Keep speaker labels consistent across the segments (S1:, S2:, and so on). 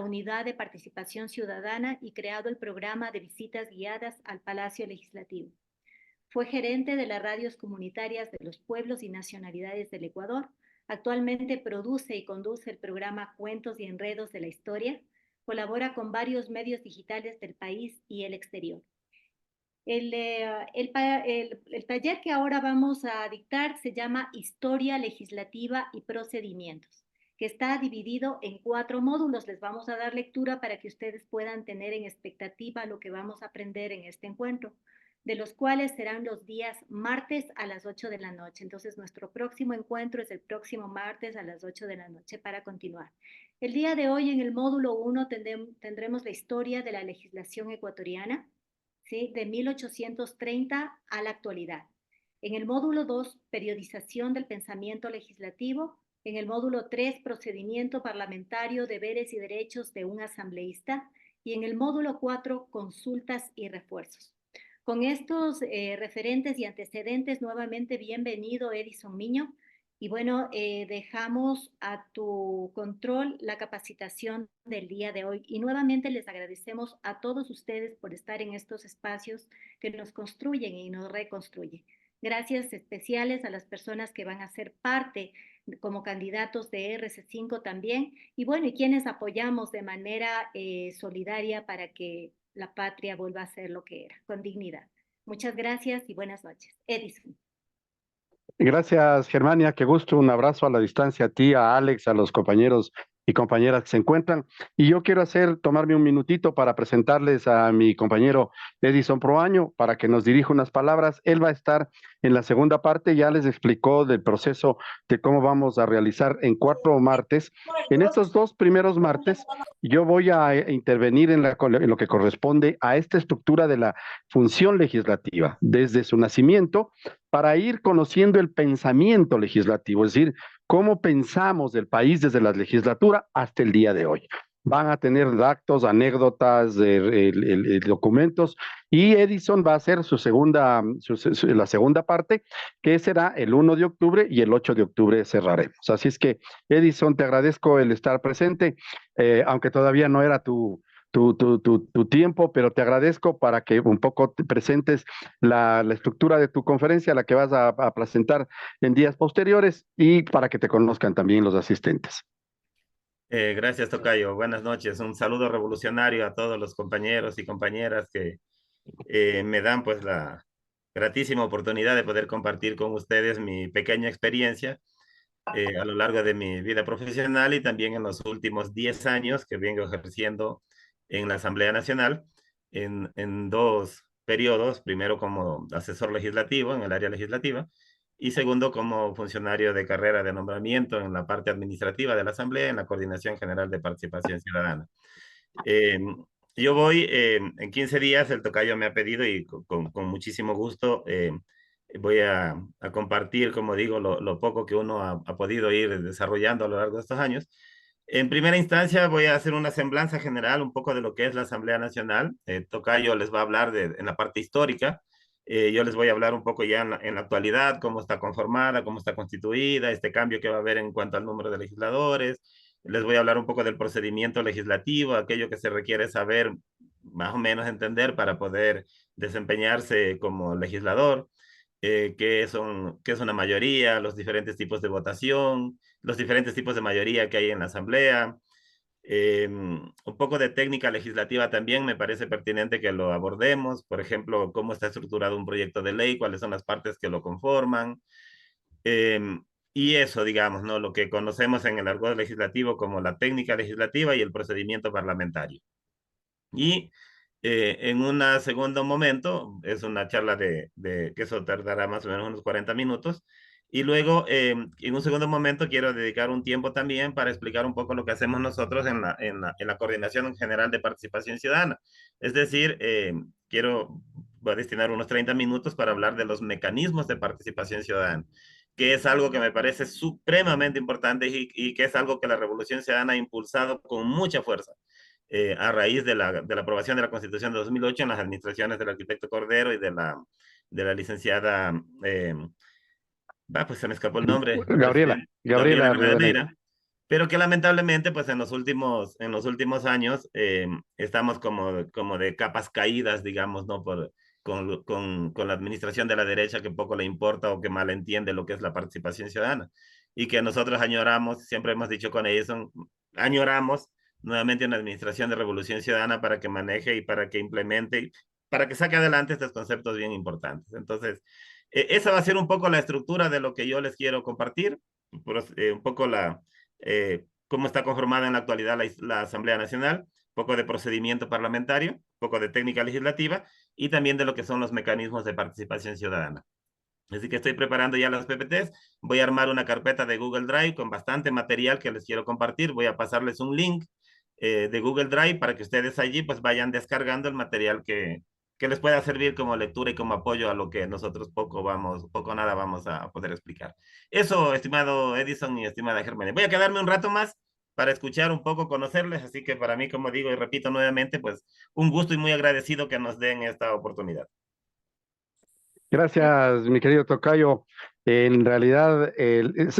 S1: la Unidad de Participación Ciudadana y creado el programa de visitas guiadas al Palacio Legislativo. Fue gerente de las radios comunitarias de los pueblos y nacionalidades del Ecuador. Actualmente produce y conduce el programa Cuentos y Enredos de la Historia. Colabora con varios medios digitales del país y el exterior. El taller que ahora vamos a dictar se llama Historia Legislativa y Procedimientos, que está dividido en 4 módulos. Les vamos a dar lectura para que ustedes puedan tener en expectativa lo que vamos a aprender en este encuentro, de los cuales serán los días martes a las 8 de la noche. Entonces, nuestro próximo encuentro es el próximo martes a las 8 de la noche para continuar. El día de hoy, en el módulo 1, tendremos la historia de la legislación ecuatoriana, ¿sí? De 1830 a la actualidad. En el módulo 2, periodización del pensamiento legislativo. En el módulo 3, procedimiento parlamentario, deberes y derechos de un asambleísta. Y en el módulo 4, consultas y refuerzos. Con estos referentes y antecedentes, nuevamente bienvenido Edison Miño. Y bueno, dejamos a tu control la capacitación del día de hoy. Y nuevamente les agradecemos a todos ustedes por estar en estos espacios que nos construyen y nos reconstruyen. Gracias especiales a las personas que van a ser parte como candidatos de RC5 también. Y bueno, y quienes apoyamos de manera solidaria para que la patria vuelva a ser lo que era, con dignidad. Muchas gracias y buenas noches. Edison.
S2: Gracias, Germania. Qué gusto. Un abrazo a la distancia a ti, a Alex, a los compañeros y compañeras que se encuentran. Y yo quiero tomarme un minutito para presentarles a mi compañero Edison Proaño para que nos dirija unas palabras. Él va a estar en la segunda parte, ya les explicó del proceso de cómo vamos a realizar en 4 martes. En estos 2 primeros martes, yo voy a intervenir en lo que corresponde a esta estructura de la función legislativa, desde su nacimiento, para ir conociendo el pensamiento legislativo, es decir, cómo pensamos del país desde la legislatura hasta el día de hoy. Van a tener datos, anécdotas, documentos, y Edison va a hacer la segunda parte, que será el 1 de octubre y el 8 de octubre cerraremos. Así es que, Edison, te agradezco el estar presente, aunque todavía no era tu tiempo, pero te agradezco para que un poco te presentes la estructura de tu conferencia, la que vas a presentar en días posteriores, y para que te conozcan también los asistentes.
S3: Gracias, Tocayo. Buenas noches. Un saludo revolucionario a todos los compañeros y compañeras que me dan pues la gratísima oportunidad de poder compartir con ustedes mi pequeña experiencia a lo largo de mi vida profesional y también en los últimos 10 años que vengo ejerciendo en la Asamblea Nacional en 2 periodos, primero como asesor legislativo en el área legislativa y segundo como funcionario de carrera de nombramiento en la parte administrativa de la Asamblea en la Coordinación General de Participación Ciudadana. Eh, yo voy en 15 días, el tocayo me ha pedido y con muchísimo gusto voy a compartir, como digo, lo poco que uno ha podido ir desarrollando a lo largo de estos años. En primera instancia voy a hacer una semblanza general un poco de lo que es la Asamblea Nacional. Tocayo les va a hablar en la parte histórica. Yo les voy a hablar un poco ya en la actualidad, cómo está conformada, cómo está constituida, este cambio que va a haber en cuanto al número de legisladores. Les voy a hablar un poco del procedimiento legislativo, aquello que se requiere saber, más o menos entender para poder desempeñarse como legislador, qué es una mayoría, los diferentes tipos de votación, los diferentes tipos de mayoría que hay en la Asamblea. Un poco de técnica legislativa también me parece pertinente que lo abordemos, por ejemplo, cómo está estructurado un proyecto de ley, cuáles son las partes que lo conforman. Y eso, digamos, ¿no? Lo que conocemos en el argot legislativo como la técnica legislativa y el procedimiento parlamentario. Y en un segundo momento, es una charla que eso tardará más o menos unos 40 minutos. Y luego, en un segundo momento, quiero dedicar un tiempo también para explicar un poco lo que hacemos nosotros en la Coordinación General de Participación Ciudadana. Es decir, voy a destinar unos 30 minutos para hablar de los mecanismos de participación ciudadana, que es algo que me parece supremamente importante y que es algo que la Revolución Ciudadana ha impulsado con mucha fuerza a raíz de la aprobación de la Constitución de 2008 en las administraciones del arquitecto Cordero y de la licenciada, pues se me escapó el nombre,
S2: Gabriela
S3: Gabriela
S2: Rivadeneira.
S3: Rivadeneira. pero que lamentablemente pues en los últimos años estamos como de capas caídas, digamos, ¿no? Con la administración de la derecha que poco le importa o que mal entiende lo que es la participación ciudadana. Y que nosotros añoramos, siempre hemos dicho con Edison, añoramos nuevamente una administración de revolución ciudadana para que maneje y para que implemente, para que saque adelante estos conceptos bien importantes. Entonces, esa va a ser un poco la estructura de lo que yo les quiero compartir, un poco cómo está conformada en la actualidad la Asamblea Nacional, un poco de procedimiento parlamentario, un poco de técnica legislativa y también de lo que son los mecanismos de participación ciudadana. Así que estoy preparando ya las PPTs. Voy a armar una carpeta de Google Drive con bastante material que les quiero compartir. Voy a pasarles un link de Google Drive para que ustedes allí pues vayan descargando el material que les pueda servir como lectura y como apoyo a lo que nosotros poco o nada vamos a poder explicar. Eso, estimado Edison y estimada Germania. Voy a quedarme un rato más para escuchar un poco, conocerles, así que para mí, como digo y repito nuevamente, pues un gusto y muy agradecido que nos den esta oportunidad.
S2: Gracias, mi querido Tocayo. En realidad,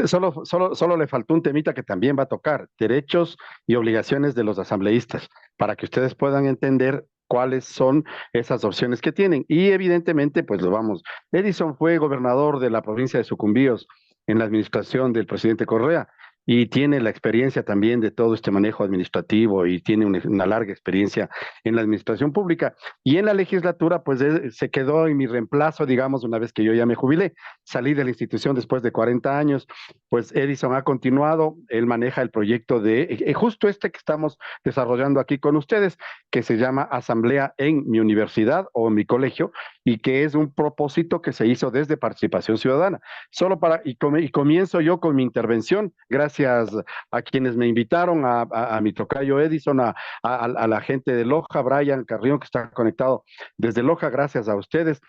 S2: solo le faltó un temita que también va a tocar, derechos y obligaciones de los asambleístas, para que ustedes puedan entender cuáles son esas opciones que tienen. Y evidentemente, pues lo vamos. Edison fue gobernador de la provincia de Sucumbíos en la administración del presidente Correa y tiene la experiencia también de todo este manejo administrativo y tiene una larga experiencia en la administración pública. Y en la legislatura, pues se quedó en mi reemplazo, digamos, una vez que yo ya me jubilé. Salí de la institución después de 40 años, pues Edison ha continuado, él maneja el proyecto de justo este que estamos desarrollando aquí con ustedes, que se llama Asamblea en mi universidad o en mi colegio, y que es un propósito que se hizo desde Participación Ciudadana. Y comienzo yo con mi intervención, gracias a quienes me invitaron, a mi tocayo Edison, a la gente de Loja, Brian Carrión, que está conectado desde Loja, gracias a ustedes.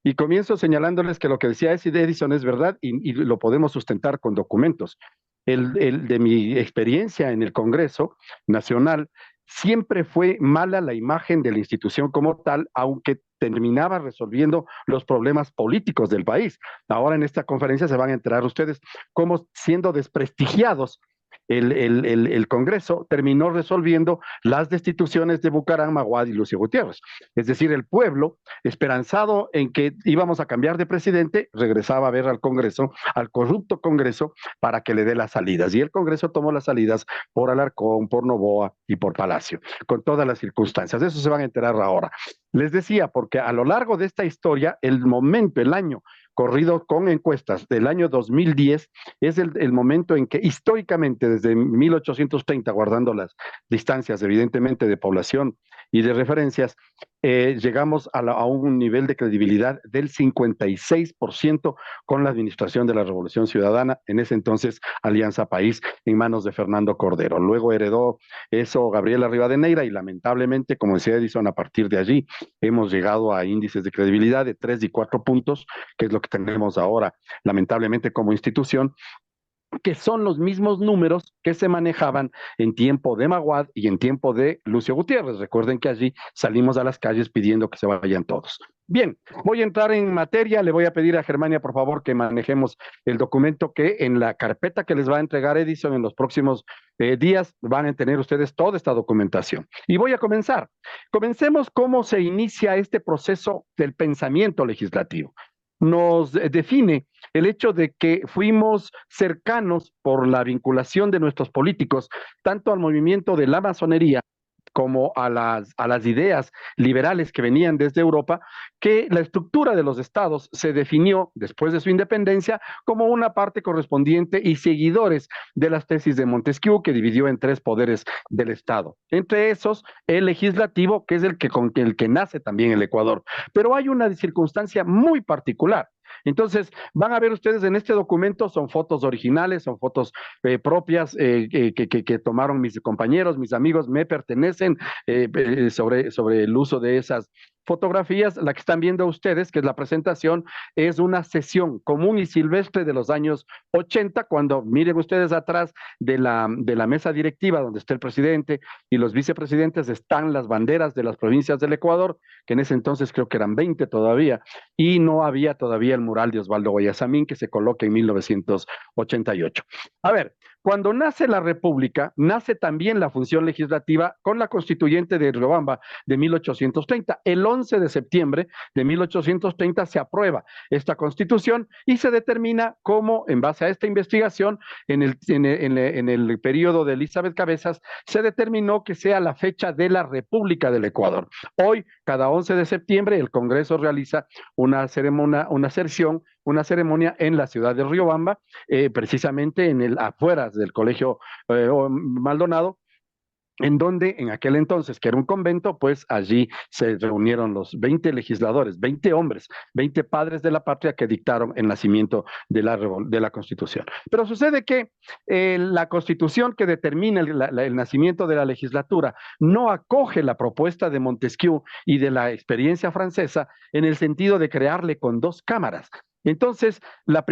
S2: Y comienzo señalándoles que lo que decía Edison es verdad y lo podemos sustentar con documentos. De mi experiencia en el Congreso Nacional, siempre fue mala la imagen de la institución como tal, aunque terminaba resolviendo los problemas políticos del país. Ahora en esta conferencia se van a enterar ustedes cómo siendo desprestigiados el Congreso terminó resolviendo las destituciones de Bucaram, Maguad y Lucio Gutiérrez. Es decir, el pueblo, esperanzado en que íbamos a cambiar de presidente, regresaba a ver al Congreso, al corrupto Congreso, para que le dé las salidas. Y el Congreso tomó las salidas por Alarcón, por Novoa y por Palacio, con todas las circunstancias. De eso se van a enterar ahora. Les decía, porque a lo largo de esta historia, el año corrido con encuestas del año 2010 es el momento en que históricamente desde 1830, guardando las distancias evidentemente de población y de referencias, llegamos a un nivel de credibilidad del 56% con la administración de la Revolución Ciudadana, en ese entonces Alianza País, en manos de Fernando Cordero. Luego heredó eso Gabriela Rivadeneira y lamentablemente, como decía Edison, a partir de allí hemos llegado a índices de credibilidad de 3 y 4 puntos, que es lo que tenemos ahora, lamentablemente, como institución, que son los mismos números que se manejaban en tiempo de Maguad y en tiempo de Lucio Gutiérrez. Recuerden que allí salimos a las calles pidiendo que se vayan todos. Bien, voy a entrar en materia. Le voy a pedir a Germania, por favor, que manejemos el documento que en la carpeta que les va a entregar Edison en los próximos días van a tener ustedes toda esta documentación. Y voy a comenzar. Comencemos cómo se inicia este proceso del pensamiento legislativo. Nos define el hecho de que fuimos cercanos por la vinculación de nuestros políticos, tanto al movimiento de la masonería como a las ideas liberales que venían desde Europa, que la estructura de los estados se definió después de su independencia como una parte correspondiente y seguidores de las tesis de Montesquieu, que dividió en 3 poderes del Estado. Entre esos, el legislativo, que es con el que nace también el Ecuador. Pero hay una circunstancia muy particular. Entonces, van a ver ustedes en este documento, son fotos originales, son fotos propias que tomaron mis compañeros, mis amigos, me pertenecen sobre el uso de esas fotografías. La que están viendo ustedes, que es la presentación, es una sesión común y silvestre de los años 80, cuando miren ustedes atrás de la mesa directiva, donde está el presidente y los vicepresidentes, están las banderas de las provincias del Ecuador, que en ese entonces creo que eran 20 todavía, y no había todavía el mural de Osvaldo Guayasamín, que se coloca en 1988. A ver, Cuando nace la República, nace también la función legislativa con la constituyente de Riobamba de 1830. El 11 de septiembre de 1830 se aprueba esta constitución y se determina cómo, en base a esta investigación, en el periodo de Elizabeth Cabezas, se determinó que sea la fecha de la República del Ecuador. Hoy, cada 11 de septiembre, el Congreso realiza una ceremonia en la ciudad de Riobamba, precisamente afueras del Colegio Maldonado, en donde en aquel entonces, que era un convento, pues allí se reunieron los 20 legisladores, 20 hombres, 20 padres de la patria que dictaron el nacimiento de la Constitución. Pero sucede que la Constitución que determina el nacimiento de la legislatura no acoge la propuesta de Montesquieu y de la experiencia francesa en el sentido de crearle con dos cámaras. Entonces, las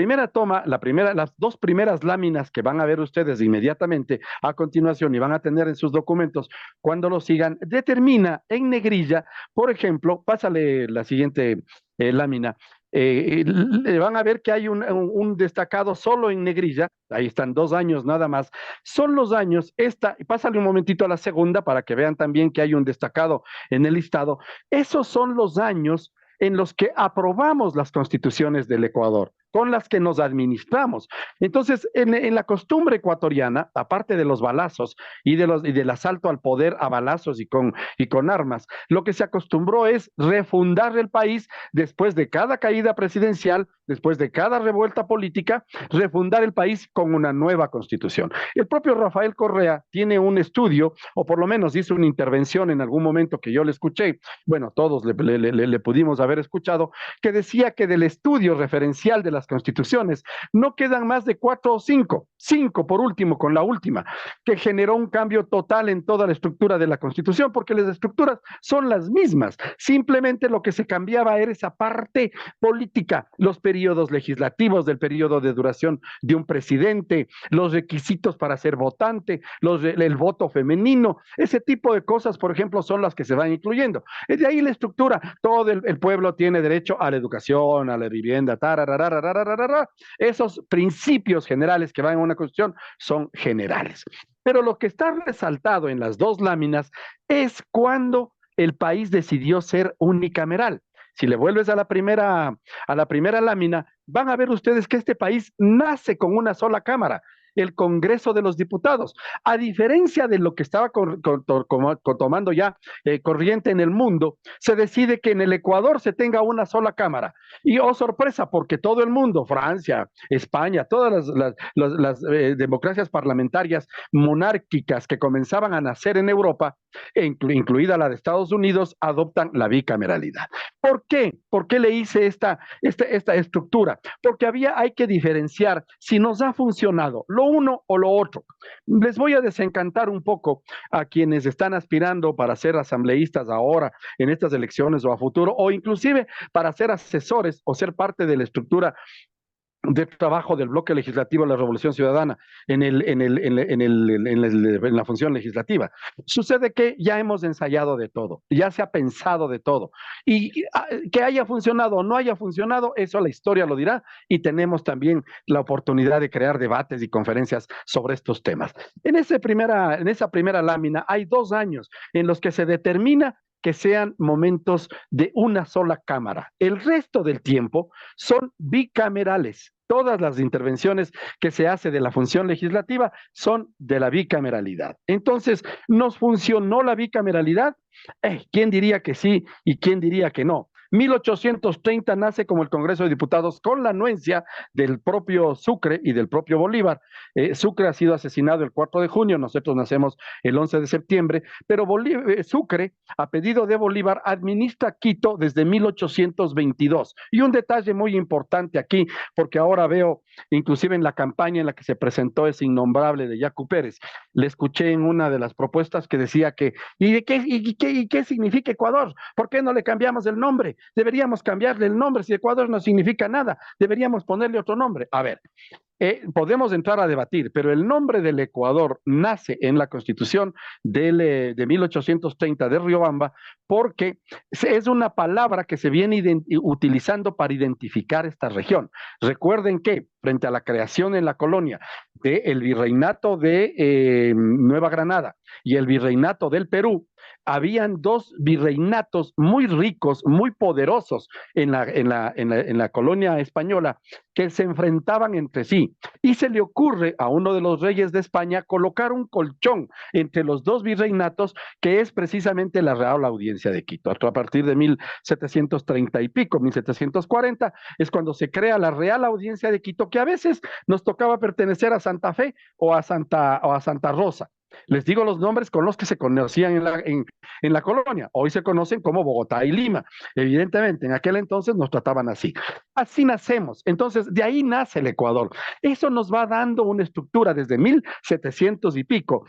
S2: dos primeras láminas que van a ver ustedes inmediatamente a continuación y van a tener en sus documentos cuando lo sigan, determina en negrilla, por ejemplo, pásale la siguiente lámina, van a ver que hay un destacado solo en negrilla, ahí están 2 años nada más, son los años, pásale un momentito a la segunda para que vean también que hay un destacado en el listado, esos son los años en los que aprobamos las constituciones del Ecuador, con las que nos administramos. Entonces, en la costumbre ecuatoriana, aparte de los balazos y del asalto al poder a balazos y con armas, lo que se acostumbró es refundar el país después de cada caída presidencial, después de cada revuelta política, refundar el país con una nueva constitución. El propio Rafael Correa tiene un estudio, o por lo menos hizo una intervención en algún momento que yo le escuché, bueno, todos le pudimos haber escuchado, que decía que del estudio referencial de las constituciones no quedan más de 4 o 5 por último con la última, que generó un cambio total en toda la estructura de la constitución, porque las estructuras son las mismas, simplemente lo que se cambiaba era esa parte política, los periodos legislativos del periodo de duración de un presidente, los requisitos para ser votante, el voto femenino, ese tipo de cosas, por ejemplo, son las que se van incluyendo. Es de ahí la estructura, todo el pueblo tiene derecho a la educación, a la vivienda, esos principios generales que van en una constitución son generales. Pero lo que está resaltado en las dos láminas es cuando el país decidió ser unicameral. Si le vuelves a la primera lámina, van a ver ustedes que este país nace con una sola cámara, el Congreso de los Diputados. A diferencia de lo que estaba tomando ya corriente en el mundo, se decide que en el Ecuador se tenga una sola cámara. Y oh sorpresa, porque todo el mundo, Francia, España, todas las democracias parlamentarias monárquicas que comenzaban a nacer en Europa, incluida la de Estados Unidos, adoptan la bicameralidad. ¿Por qué? ¿Por qué le hice esta estructura? Porque hay que diferenciar si nos ha funcionado lo uno o lo otro. Les voy a desencantar un poco a quienes están aspirando para ser asambleístas ahora en estas elecciones o a futuro, o inclusive para ser asesores o ser parte de la estructura de trabajo del bloque legislativo de la Revolución Ciudadana en la función legislativa. Sucede que ya hemos ensayado de todo, ya se ha pensado de todo, y que haya funcionado o no haya funcionado, eso la historia lo dirá, y tenemos también la oportunidad de crear debates y conferencias sobre estos temas. En esa primera lámina hay 2 años en los que se determina que sean momentos de una sola cámara. El resto del tiempo son bicamerales. Todas las intervenciones que se hace de la función legislativa son de la bicameralidad. Entonces, ¿nos funcionó la bicameralidad? ¿Quién diría que sí y quién diría que no? 1830 nace como el Congreso de Diputados con la anuencia del propio Sucre y del propio Bolívar. Sucre ha sido asesinado el 4 de junio, nosotros nacemos el 11 de septiembre, pero Sucre, a pedido de Bolívar, administra Quito desde 1822. Y un detalle muy importante aquí, porque ahora veo, inclusive en la campaña en la que se presentó ese innombrable de Yacu Pérez, le escuché en una de las propuestas que decía que, ¿y qué significa Ecuador? ¿Por qué no le cambiamos el nombre? Deberíamos cambiarle el nombre, si Ecuador no significa nada, deberíamos ponerle otro nombre. A ver, podemos entrar a debatir, pero el nombre del Ecuador nace en la Constitución de 1830 de Riobamba porque es una palabra que se viene utilizando para identificar esta región. Recuerden que frente a la creación en la colonia del virreinato de Nueva Granada y el virreinato del Perú, habían dos virreinatos muy ricos, muy poderosos en la colonia española que se enfrentaban entre sí. Y se le ocurre a uno de los reyes de España colocar un colchón entre los dos virreinatos, que es precisamente la Real Audiencia de Quito. A partir de 1730 y pico, 1740, es cuando se crea la Real Audiencia de Quito, que a veces nos tocaba pertenecer a Santa Fe o a Santa Rosa. Les digo los nombres con los que se conocían en la colonia. Hoy se conocen como Bogotá y Lima. Evidentemente, en aquel entonces nos trataban así. Así nacemos. Entonces, de ahí nace el Ecuador. Eso nos va dando una estructura desde 1700 y pico.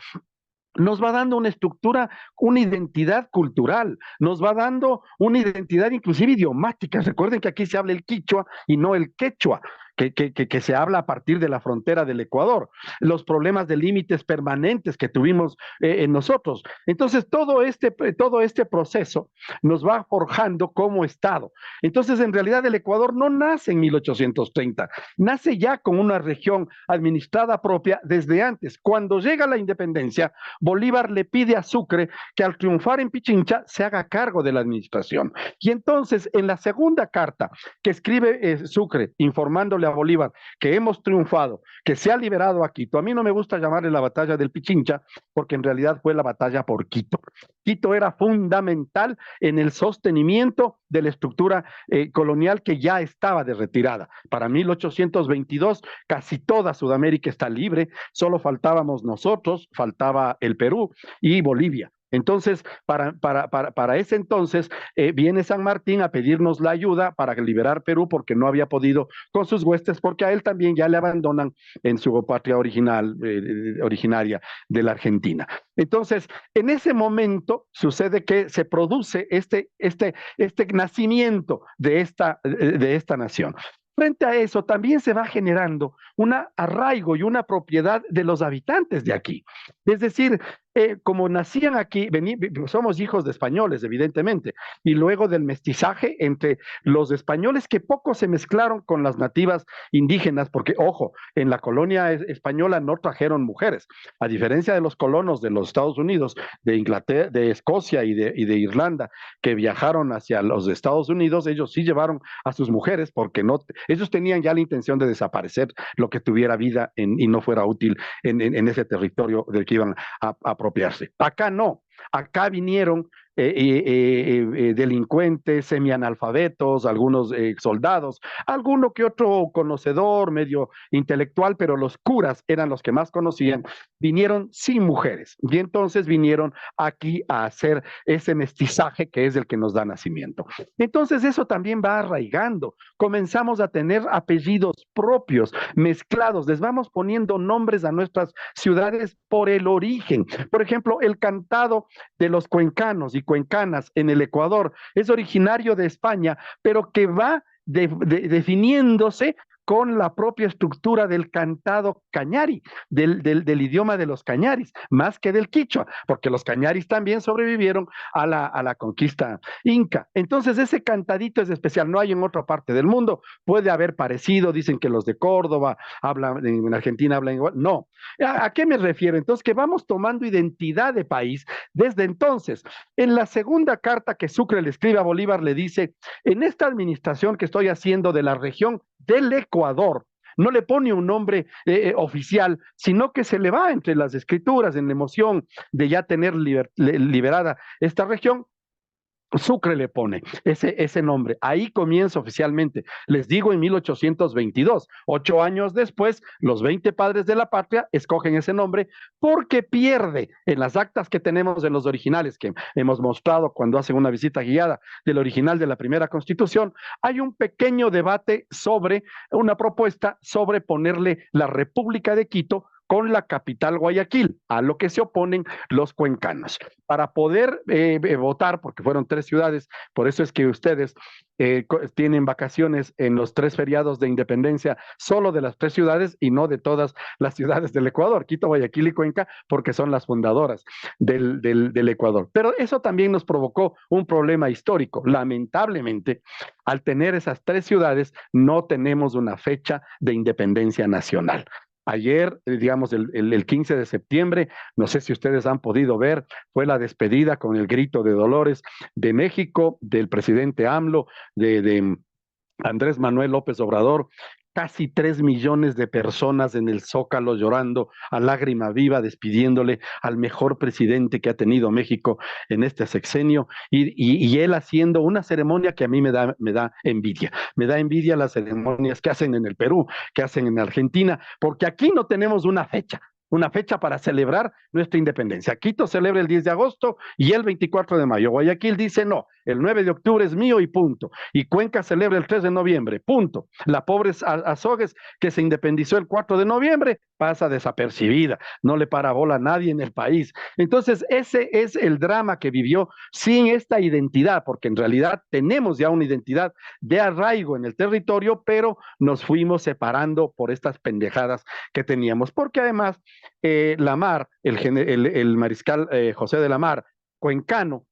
S2: Nos va dando una estructura, una identidad cultural, nos va dando una identidad inclusive idiomática. Recuerden que aquí se habla el quichua y no el quechua. Que se habla a partir de la frontera del Ecuador, los problemas de límites permanentes que tuvimos en nosotros. Entonces, todo este proceso nos va forjando como Estado. Entonces, en realidad, el Ecuador no nace en 1830, nace ya con una región administrada propia desde antes. Cuando llega la independencia, Bolívar le pide a Sucre que al triunfar en Pichincha se haga cargo de la administración. Y entonces, en la segunda carta que escribe Sucre, informándole a Bolívar que hemos triunfado, que se ha liberado a Quito. A mí no me gusta llamarle la batalla del Pichincha, porque en realidad fue la batalla por Quito. Quito era fundamental en el sostenimiento de la estructura colonial que ya estaba de retirada. Para 1822 casi toda Sudamérica está libre, solo faltábamos nosotros, faltaba el Perú y Bolivia. Entonces, para ese entonces, viene San Martín a pedirnos la ayuda para liberar Perú porque no había podido con sus huestes, porque a él también ya le abandonan en su patria originaria de la Argentina. Entonces, en ese momento sucede que se produce este nacimiento de esta nación. Frente a eso, también se va generando un arraigo y una propiedad de los habitantes de aquí. Es decir, como nacían aquí, somos hijos de españoles, evidentemente, y luego del mestizaje entre los españoles que poco se mezclaron con las nativas indígenas, porque, ojo, en la colonia española no trajeron mujeres, a diferencia de los colonos de los Estados Unidos, de Inglaterra, de Escocia y de Irlanda, que viajaron hacia los Estados Unidos, ellos sí llevaron a sus mujeres, porque ellos tenían ya la intención de desaparecer lo que tuviera vida y no fuera útil en ese territorio del que iban a apropiarse. Acá no, acá vinieron delincuentes, semianalfabetos, algunos soldados, alguno que otro conocedor, medio intelectual, pero los curas eran los que más conocían, vinieron sin mujeres y entonces vinieron aquí a hacer ese mestizaje que es el que nos da nacimiento. Entonces eso también va arraigando, comenzamos a tener apellidos propios, mezclados, les vamos poniendo nombres a nuestras ciudades por el origen. Por ejemplo, el cantado de los cuencanos y cuencanas en el Ecuador es originario de España, pero que va definiéndose con la propia estructura del cantado cañari, del idioma de los cañaris, más que del quichua, porque los cañaris también sobrevivieron a la conquista inca. Entonces ese cantadito es especial, no hay en otra parte del mundo, puede haber parecido, dicen que los de Córdoba hablan, en Argentina hablan igual, no. ¿A qué me refiero? Entonces que vamos tomando identidad de país desde entonces. En la segunda carta que Sucre le escribe a Bolívar le dice, en esta administración que estoy haciendo de la región del Ecuador, no le pone un nombre oficial, sino que se le va entre las escrituras, en la emoción de ya tener liberada esta región, Sucre le pone ese nombre. Ahí comienza oficialmente. Les digo, en 1822, 8 años después, los 20 padres de la patria escogen ese nombre porque pierde en las actas que tenemos en los originales que hemos mostrado cuando hacen una visita guiada del original de la primera Constitución. Hay un pequeño debate sobre una propuesta sobre ponerle la República de Quito con la capital Guayaquil, a lo que se oponen los cuencanos. Para poder votar, porque fueron 3 ciudades, por eso es que ustedes tienen vacaciones en los 3 feriados de independencia solo de las 3 ciudades y no de todas las ciudades del Ecuador, Quito, Guayaquil y Cuenca, porque son las fundadoras del Ecuador. Pero eso también nos provocó un problema histórico. Lamentablemente, al tener esas 3 ciudades, no tenemos una fecha de independencia nacional. Ayer, digamos, el 15 de septiembre, no sé si ustedes han podido ver, fue la despedida con el grito de Dolores de México, del presidente AMLO, de Andrés Manuel López Obrador, casi 3 millones de personas en el Zócalo llorando a lágrima viva, despidiéndole al mejor presidente que ha tenido México en este sexenio, y él haciendo una ceremonia que a mí me da envidia. Me da envidia las ceremonias que hacen en el Perú, que hacen en Argentina, porque aquí no tenemos una fecha para celebrar nuestra independencia. Quito celebra el 10 de agosto y el 24 de mayo. Guayaquil dice no, el 9 de octubre es mío y punto. Y Cuenca celebra el 3 de noviembre, punto. La pobre Azogues, que se independizó el 4 de noviembre, pasa desapercibida, no le para bola a nadie en el país. Entonces, ese es el drama que vivió sin esta identidad, porque en realidad tenemos ya una identidad de arraigo en el territorio, pero nos fuimos separando por estas pendejadas que teníamos, porque además Lamar, el mariscal José de Lamar, cuencano,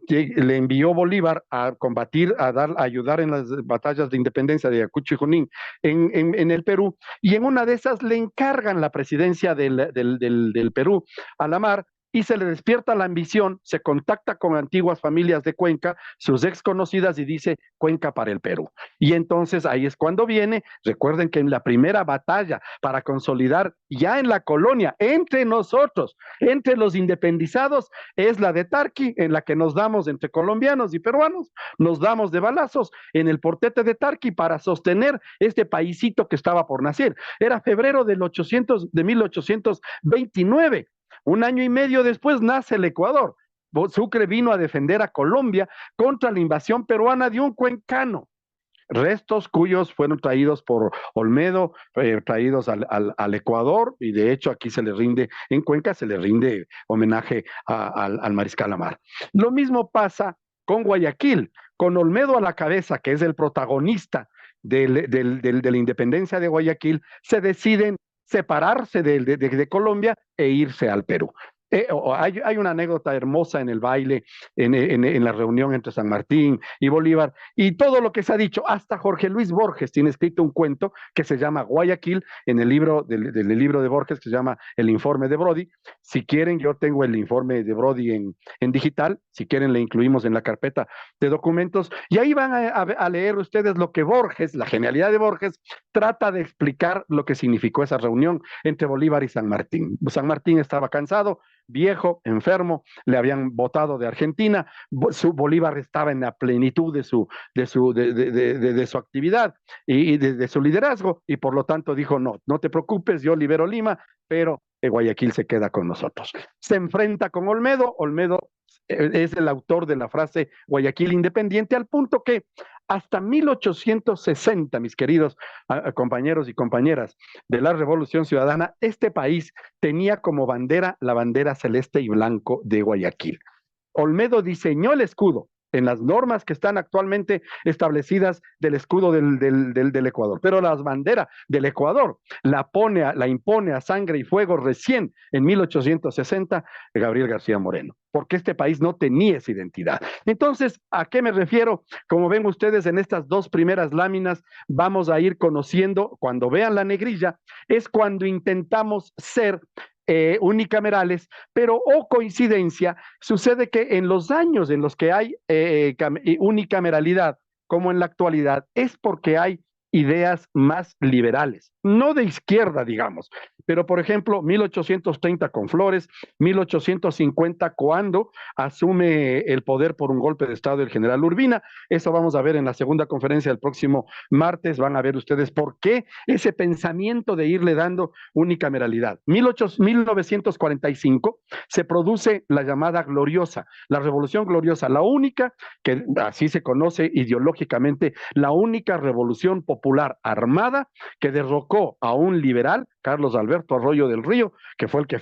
S2: le envió Bolívar a combatir, a ayudar en las batallas de independencia de Ayacucho y Junín en el Perú, y en una de esas le encargan la presidencia del Perú a Lamar, y se le despierta la ambición, se contacta con antiguas familias de Cuenca, sus ex conocidas, y dice Cuenca para el Perú. Y entonces ahí es cuando viene, recuerden que en la primera batalla para consolidar ya en la colonia, entre nosotros, entre los independizados, es la de Tarqui, en la que nos damos entre colombianos y peruanos, nos damos de balazos en el portete de Tarqui para sostener este paisito que estaba por nacer. Era febrero de 1829. Un año y medio después nace el Ecuador. Sucre vino a defender a Colombia contra la invasión peruana de un cuencano. Restos cuyos fueron traídos por Olmedo, traídos al Ecuador, y de hecho aquí se le rinde, en Cuenca se le rinde homenaje al mariscal Lamar. Lo mismo pasa con Guayaquil, con Olmedo a la cabeza, que es el protagonista de la independencia de Guayaquil, se deciden separarse de Colombia e irse al Perú. Hay una anécdota hermosa en el baile, en la reunión entre San Martín y Bolívar, y todo lo que se ha dicho, hasta Jorge Luis Borges tiene escrito un cuento que se llama Guayaquil, en el libro del libro de Borges, que se llama El Informe de Brody. Si quieren, yo tengo el informe de Brody en digital, si quieren le incluimos en la carpeta de documentos, y ahí van a leer ustedes lo que Borges, la genialidad de Borges, trata de explicar lo que significó esa reunión entre Bolívar y San Martín. San Martín estaba cansado, viejo, enfermo, le habían votado de Argentina, Bolívar estaba en la plenitud de su actividad y de su liderazgo, y por lo tanto dijo, no te preocupes, yo libero Lima, pero Guayaquil se queda con nosotros. Se enfrenta con Olmedo es el autor de la frase Guayaquil independiente, al punto que hasta 1860, mis queridos compañeros y compañeras de la Revolución Ciudadana, este país tenía como bandera la bandera celeste y blanco de Guayaquil. Olmedo diseñó el escudo en las normas que están actualmente establecidas del escudo del Ecuador, pero la bandera del Ecuador la impone a sangre y fuego recién en 1860 Gabriel García Moreno, porque este país no tenía esa identidad. Entonces, ¿a qué me refiero? Como ven ustedes en estas 2 primeras láminas, vamos a ir conociendo, cuando vean la negrilla, es cuando intentamos ser unicamerales, pero coincidencia, sucede que en los años en los que hay unicameralidad, como en la actualidad, es porque hay ideas más liberales, no de izquierda, digamos, pero por ejemplo, 1830 con Flores, 1850 cuando asume el poder por un golpe de Estado el general Urbina. Eso vamos a ver en la segunda conferencia del próximo martes, van a ver ustedes por qué ese pensamiento de irle dando unicameralidad. 1945 se produce la llamada gloriosa, la Revolución Gloriosa, la única, que así se conoce ideológicamente, la única revolución popular armada que derrocó a un liberal Carlos Alberto Arroyo del Río, que fue el que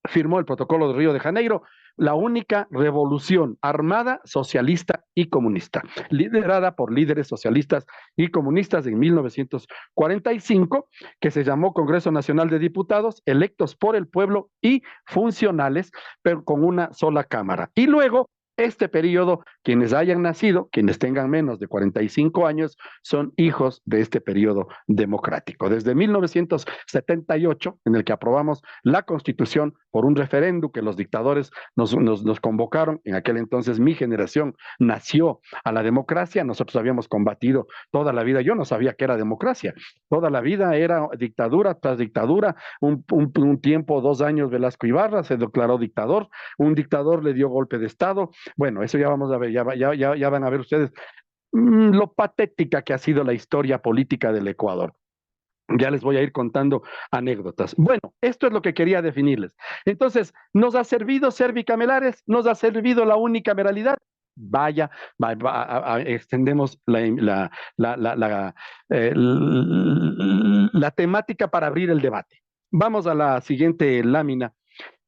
S2: firmó el protocolo de Río de Janeiro, la única revolución armada, socialista y comunista, liderada por líderes socialistas y comunistas en 1945, que se llamó Congreso Nacional de Diputados, electos por el pueblo y funcionales, pero con una sola cámara. Y luego, este periodo, quienes hayan nacido, quienes tengan menos de 45 años, son hijos de este periodo democrático. Desde 1978, en el que aprobamos la Constitución por un referéndum que los dictadores nos convocaron, en aquel entonces mi generación nació a la democracia, nosotros habíamos combatido toda la vida, yo no sabía que era democracia, toda la vida era dictadura tras dictadura, un tiempo, 2 años Velasco Ibarra se declaró dictador, un dictador le dio golpe de Estado. Bueno, eso ya vamos a ver, ya van a ver ustedes lo patética que ha sido la historia política del Ecuador. Ya les voy a ir contando anécdotas. Bueno, esto es lo que quería definirles. Entonces, ¿nos ha servido ser bicamelares? ¿Nos ha servido la unicameralidad? Vaya, extendemos la temática para abrir el debate. Vamos a la siguiente lámina,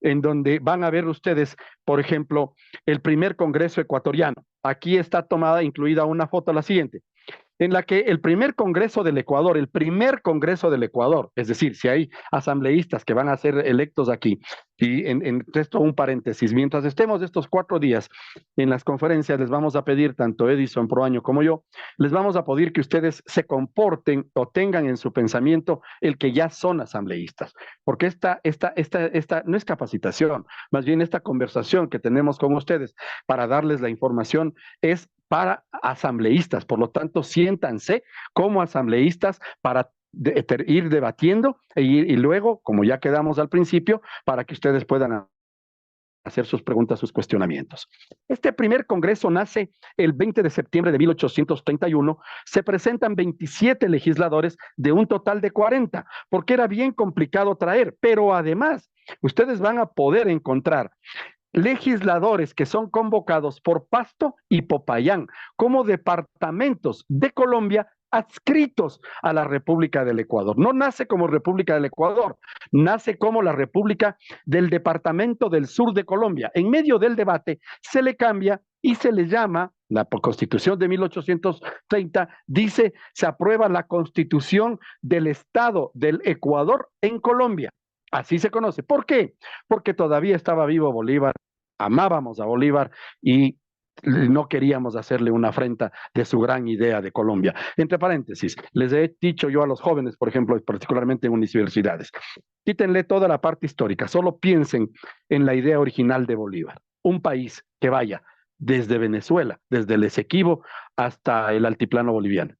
S2: en donde van a ver ustedes, por ejemplo, el primer Congreso ecuatoriano. Aquí está tomada, incluida una foto, la siguiente, en la que el primer Congreso del Ecuador, es decir, si hay asambleístas que van a ser electos aquí, y en esto un paréntesis, mientras estemos estos 4 días en las conferencias, les vamos a pedir, tanto Edison Proaño como yo, les vamos a pedir que ustedes se comporten o tengan en su pensamiento el que ya son asambleístas, porque esta no es capacitación, más bien esta conversación que tenemos con ustedes para darles la información es para asambleístas, por lo tanto, siéntanse como asambleístas para ir debatiendo y luego, como ya quedamos al principio, para que ustedes puedan hacer sus preguntas, sus cuestionamientos. Este primer congreso nace el 20 de septiembre de 1831, se presentan 27 legisladores de un total de 40, porque era bien complicado traer, pero además, ustedes van a poder encontrar legisladores que son convocados por Pasto y Popayán como departamentos de Colombia adscritos a la República del Ecuador. No nace como República del Ecuador, nace como la República del Departamento del Sur de Colombia. En medio del debate se le cambia y se le llama, la Constitución de 1830 dice, se aprueba la Constitución del Estado del Ecuador en Colombia. Así se conoce. ¿Por qué? Porque todavía estaba vivo Bolívar, amábamos a Bolívar y no queríamos hacerle una afrenta de su gran idea de Colombia. Entre paréntesis, les he dicho yo a los jóvenes, por ejemplo, particularmente en universidades, quítenle toda la parte histórica, solo piensen en la idea original de Bolívar. Un país que vaya desde Venezuela, desde el Esequibo hasta el altiplano boliviano,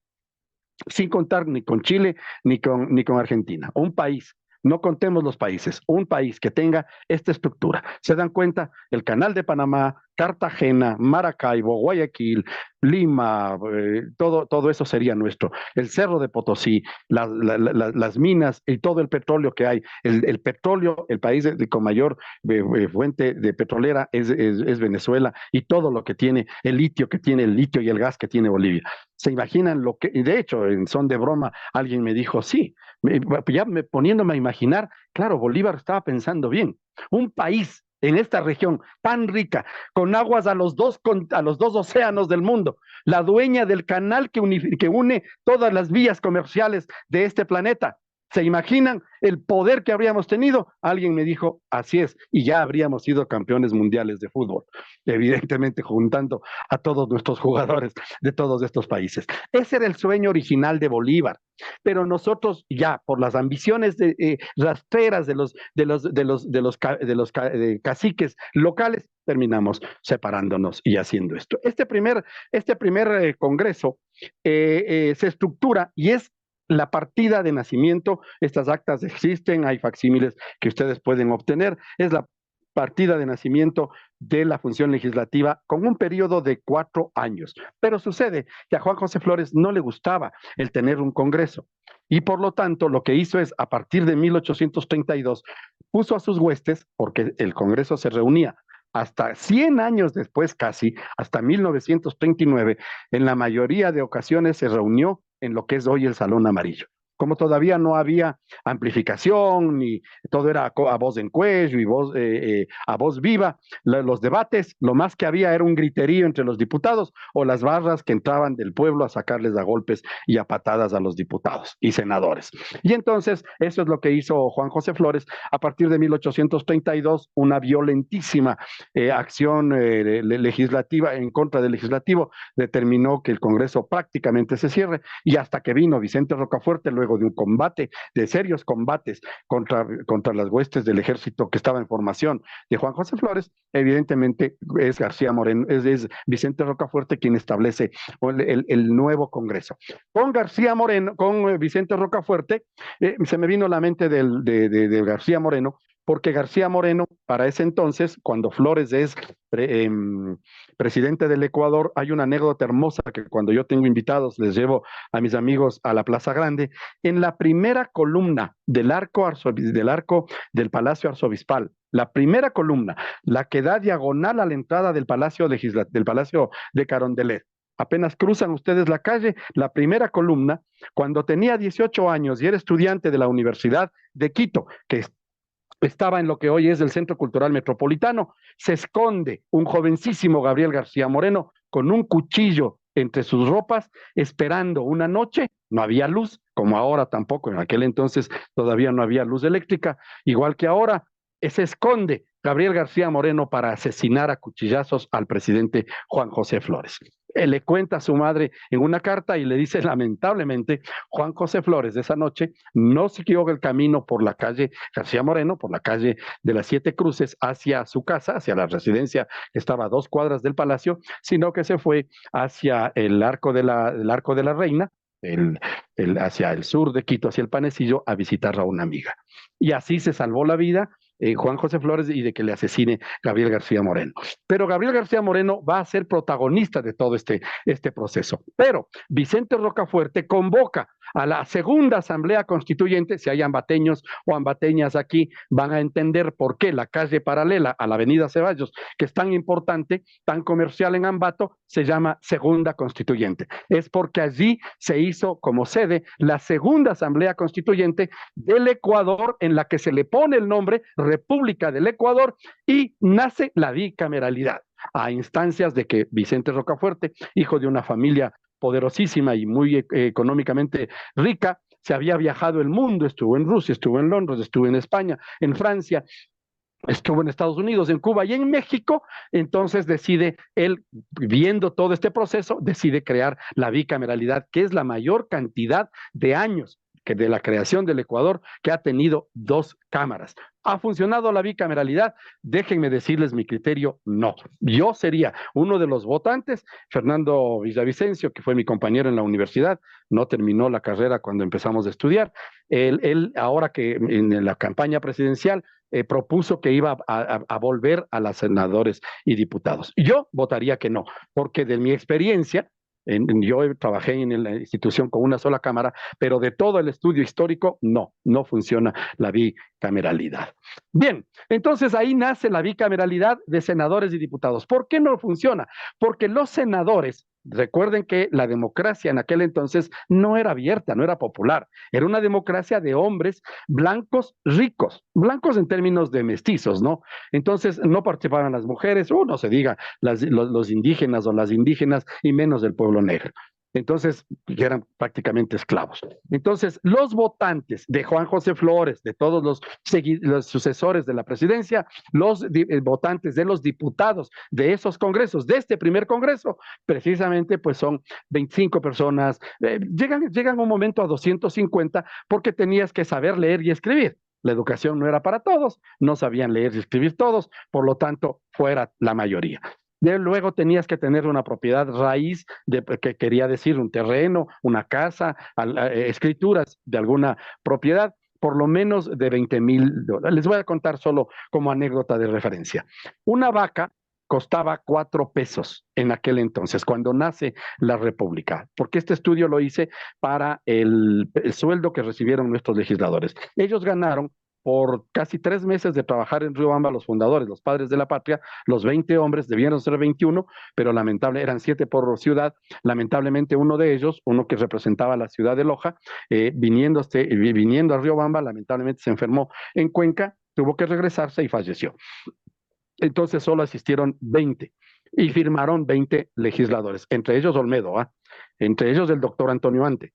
S2: sin contar ni con Chile ni con Argentina. Un país, no contemos los países, un país que tenga esta estructura. ¿Se dan cuenta? El Canal de Panamá, Cartagena, Maracaibo, Guayaquil, Lima, todo eso sería nuestro. El Cerro de Potosí, las minas y todo el petróleo que hay. El petróleo, el país con mayor fuente de petrolera es Venezuela, y todo lo que tiene, el litio y el gas que tiene Bolivia. ¿Se imaginan lo que? De hecho, en son de broma, alguien me dijo, sí, poniéndome a imaginar, claro, Bolívar estaba pensando bien. Un país en esta región tan rica, con aguas a los dos océanos del mundo, la dueña del canal que une todas las vías comerciales de este planeta. ¿Se imaginan el poder que habríamos tenido? Alguien me dijo, así es, y ya habríamos sido campeones mundiales de fútbol, evidentemente juntando a todos nuestros jugadores de todos estos países. Ese era el sueño original de Bolívar, pero nosotros ya por las ambiciones rastreras de los caciques locales terminamos separándonos y haciendo esto. Este primer congreso se estructura y es la partida de nacimiento. Estas actas existen, hay facsímiles que ustedes pueden obtener. Es la partida de nacimiento de la función legislativa con un periodo de 4 años. Pero sucede que a Juan José Flores no le gustaba el tener un congreso y por lo tanto lo que hizo es, a partir de 1832, puso a sus huestes, porque el congreso se reunía hasta 100 años después casi, hasta 1939, en la mayoría de ocasiones se reunió en lo que es hoy el Salón Amarillo, como todavía no había amplificación, ni todo era a voz en cuello y a voz viva, los debates, lo más que había era un griterío entre los diputados o las barras que entraban del pueblo a sacarles a golpes y a patadas a los diputados y senadores. Y entonces, eso es lo que hizo Juan José Flores a partir de 1832, una violentísima acción legislativa en contra del legislativo, determinó que el Congreso prácticamente se cierre, y hasta que vino Vicente Rocafuerte, luego de un combate, de serios combates contra las huestes del ejército que estaba en formación de Juan José Flores, evidentemente es García Moreno, es Vicente Rocafuerte quien establece el nuevo Congreso. Con García Moreno, con Vicente Rocafuerte, se me vino a la mente de García Moreno, porque García Moreno, para ese entonces, cuando Flores es presidente del Ecuador, hay una anécdota hermosa que cuando yo tengo invitados les llevo a mis amigos a la Plaza Grande. En la primera columna del arco del Palacio Arzobispal, la primera columna, la que da diagonal a la entrada del Palacio de Carondelet, apenas cruzan ustedes la calle, la primera columna, cuando tenía 18 años y era estudiante de la Universidad de Quito, que estaba en lo que hoy es el Centro Cultural Metropolitano, se esconde un jovencísimo Gabriel García Moreno con un cuchillo entre sus ropas, esperando una noche. No había luz, como ahora tampoco, en aquel entonces todavía no había luz eléctrica, igual que ahora. Se esconde Gabriel García Moreno para asesinar a cuchillazos al presidente Juan José Flores. Él le cuenta a su madre en una carta y le dice, lamentablemente, Juan José Flores de esa noche no siguió el camino por la calle García Moreno, por la calle de las Siete Cruces, hacia su casa, hacia la residencia que estaba a 2 cuadras del palacio, sino que se fue hacia el Arco de la Reina, hacia el sur de Quito, hacia el Panecillo, a visitar a una amiga. Y así se salvó la vida Juan José Flores y de que le asesine Gabriel García Moreno. Pero Gabriel García Moreno va a ser protagonista de todo este proceso. Pero Vicente Rocafuerte convoca a la segunda Asamblea Constituyente. Si hay ambateños o ambateñas aquí, van a entender por qué la calle paralela a la avenida Ceballos, que es tan importante, tan comercial en Ambato, se llama Segunda Constituyente. Es porque allí se hizo como sede la segunda Asamblea Constituyente del Ecuador, en la que se le pone el nombre República del Ecuador, y nace la bicameralidad a instancias de que Vicente Rocafuerte, hijo de una familia poderosísima y muy económicamente rica, se había viajado el mundo, estuvo en Rusia, estuvo en Londres, estuvo en España, en Francia, estuvo en Estados Unidos, en Cuba y en México. Entonces decide él, viendo todo este proceso, decide crear la bicameralidad, que es la mayor cantidad de años que de la creación del Ecuador, que ha tenido 2 cámaras. ¿Ha funcionado la bicameralidad? Déjenme decirles mi criterio, no. Yo sería uno de los votantes. Fernando Villavicencio, que fue mi compañero en la universidad, no terminó la carrera cuando empezamos a estudiar. Él ahora que en la campaña presidencial propuso que iba a volver a los senadores y diputados. Yo votaría que no, porque de mi experiencia, yo trabajé en la institución con una sola cámara, pero de todo el estudio histórico, no funciona la bicameralidad. Bien, entonces ahí nace la bicameralidad de senadores y diputados. ¿Por qué no funciona? Porque los senadores, recuerden que la democracia en aquel entonces no era abierta, no era popular, era una democracia de hombres blancos ricos, blancos en términos de mestizos, ¿no? Entonces no participaban las mujeres, no se diga los indígenas o las indígenas, y menos del pueblo negro. Entonces, eran prácticamente esclavos. Entonces, los votantes de Juan José Flores, de todos los sucesores de la presidencia, los votantes de los diputados de esos congresos, de este primer congreso, precisamente pues son 25 personas, llegan un momento a 250, porque tenías que saber leer y escribir. La educación no era para todos, no sabían leer y escribir todos, por lo tanto, fuera la mayoría. Luego tenías que tener una propiedad raíz, que quería decir un terreno, una casa, escrituras de alguna propiedad, por lo menos de $20,000. Les voy a contar solo como anécdota de referencia. Una vaca costaba 4 pesos en aquel entonces, cuando nace la República, porque este estudio lo hice para el sueldo que recibieron nuestros legisladores. Ellos ganaron por casi 3 meses de trabajar en Riobamba, los fundadores, los padres de la patria, los 20 hombres, debieron ser 21, pero eran 7 por ciudad. Lamentablemente uno de ellos, uno que representaba la ciudad de Loja, viniendo a Riobamba, lamentablemente se enfermó en Cuenca, tuvo que regresarse y falleció. Entonces solo asistieron 20 y firmaron 20 legisladores, entre ellos Olmedo, entre ellos el doctor Antonio Ante.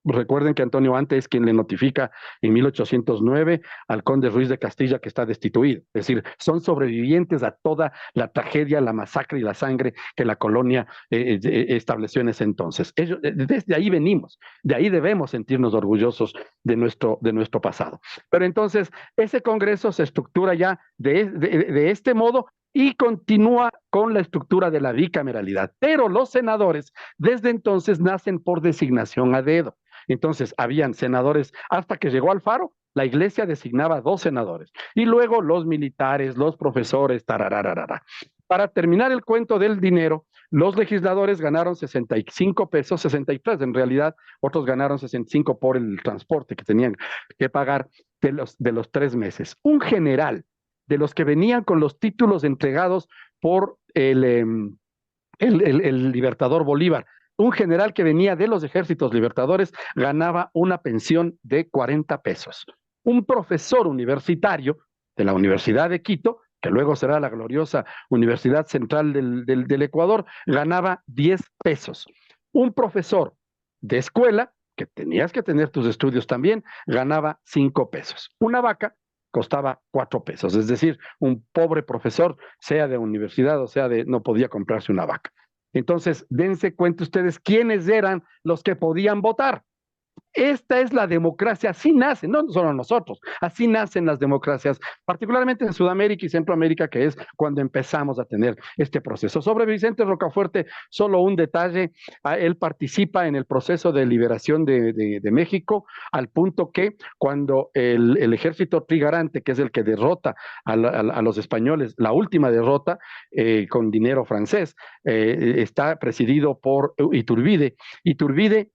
S2: Recuerden que Antonio Ante es quien le notifica en 1809 al conde Ruiz de Castilla que está destituido. Es decir, son sobrevivientes a toda la tragedia, la masacre y la sangre que la colonia estableció en ese entonces. Desde ahí venimos, de ahí debemos sentirnos orgullosos de nuestro pasado. Pero entonces, ese Congreso se estructura ya de este modo y continúa con la estructura de la bicameralidad. Pero los senadores desde entonces nacen por designación a dedo. Entonces, habían senadores, hasta que llegó Alfaro, la iglesia designaba 2 senadores, y luego los militares, los profesores, tarararara. Para terminar el cuento del dinero, los legisladores ganaron 65 pesos, 63 en realidad, otros ganaron 65 por el transporte que tenían que pagar de los 3 meses. Un general de los que venían con los títulos entregados por el libertador Bolívar, un general que venía de los ejércitos libertadores, ganaba una pensión de 40 pesos. Un profesor universitario de la Universidad de Quito, que luego será la gloriosa Universidad Central del Ecuador, ganaba 10 pesos. Un profesor de escuela, que tenías que tener tus estudios también, ganaba 5 pesos. Una vaca costaba 4 pesos, es decir, un pobre profesor, sea de universidad o sea no podía comprarse una vaca. Entonces, dense cuenta ustedes quiénes eran los que podían votar. Esta es la democracia, así nace, no solo nosotros, así nacen las democracias, particularmente en Sudamérica y Centroamérica, que es cuando empezamos a tener este proceso. Sobre Vicente Rocafuerte, solo un detalle, él participa en el proceso de liberación de México, al punto que cuando el ejército trigarante, que es el que derrota a los españoles, la última derrota con dinero francés, está presidido por Iturbide. Iturbide,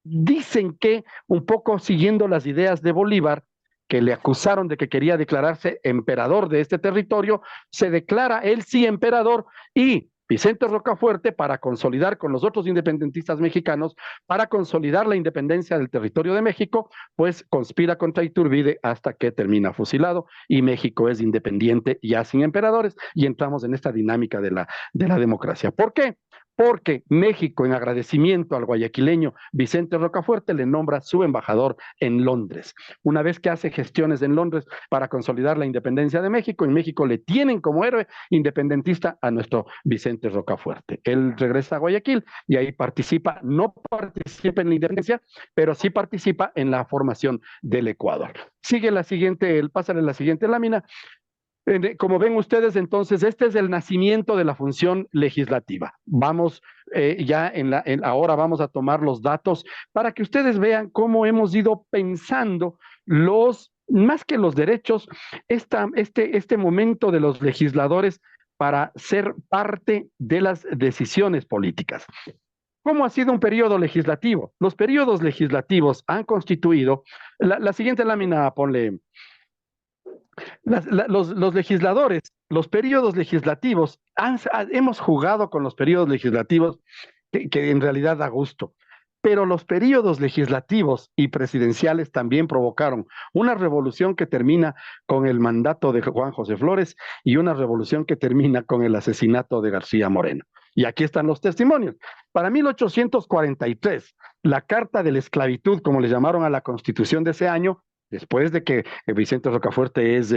S2: dicen que un poco siguiendo las ideas de Bolívar, que le acusaron de que quería declararse emperador de este territorio, se declara él sí emperador, y Vicente Rocafuerte, para consolidar con los otros independentistas mexicanos, para consolidar la independencia del territorio de México, pues conspira contra Iturbide hasta que termina fusilado y México es independiente ya sin emperadores, y entramos en esta dinámica de la democracia. ¿Por qué? Porque México, en agradecimiento al guayaquileño Vicente Rocafuerte, le nombra su embajador en Londres. Una vez que hace gestiones en Londres para consolidar la independencia de México, en México le tienen como héroe independentista a nuestro Vicente Rocafuerte. Él regresa a Guayaquil y ahí no participa en la independencia, pero sí participa en la formación del Ecuador. Pásale la siguiente lámina. Como ven ustedes, entonces, este es el nacimiento de la función legislativa. Vamos ahora vamos a tomar los datos para que ustedes vean cómo hemos ido pensando más que los derechos, este momento de los legisladores para ser parte de las decisiones políticas. ¿Cómo ha sido un periodo legislativo? Los periodos legislativos han constituido, la siguiente lámina, ponle. Los legisladores, los periodos legislativos, hemos jugado con los periodos legislativos que en realidad da gusto, pero los periodos legislativos y presidenciales también provocaron una revolución que termina con el mandato de Juan José Flores y una revolución que termina con el asesinato de García Moreno. Y aquí están los testimonios. Para 1843, la Carta de la Esclavitud, como le llamaron a la Constitución de ese año, después de que Vicente Rocafuerte es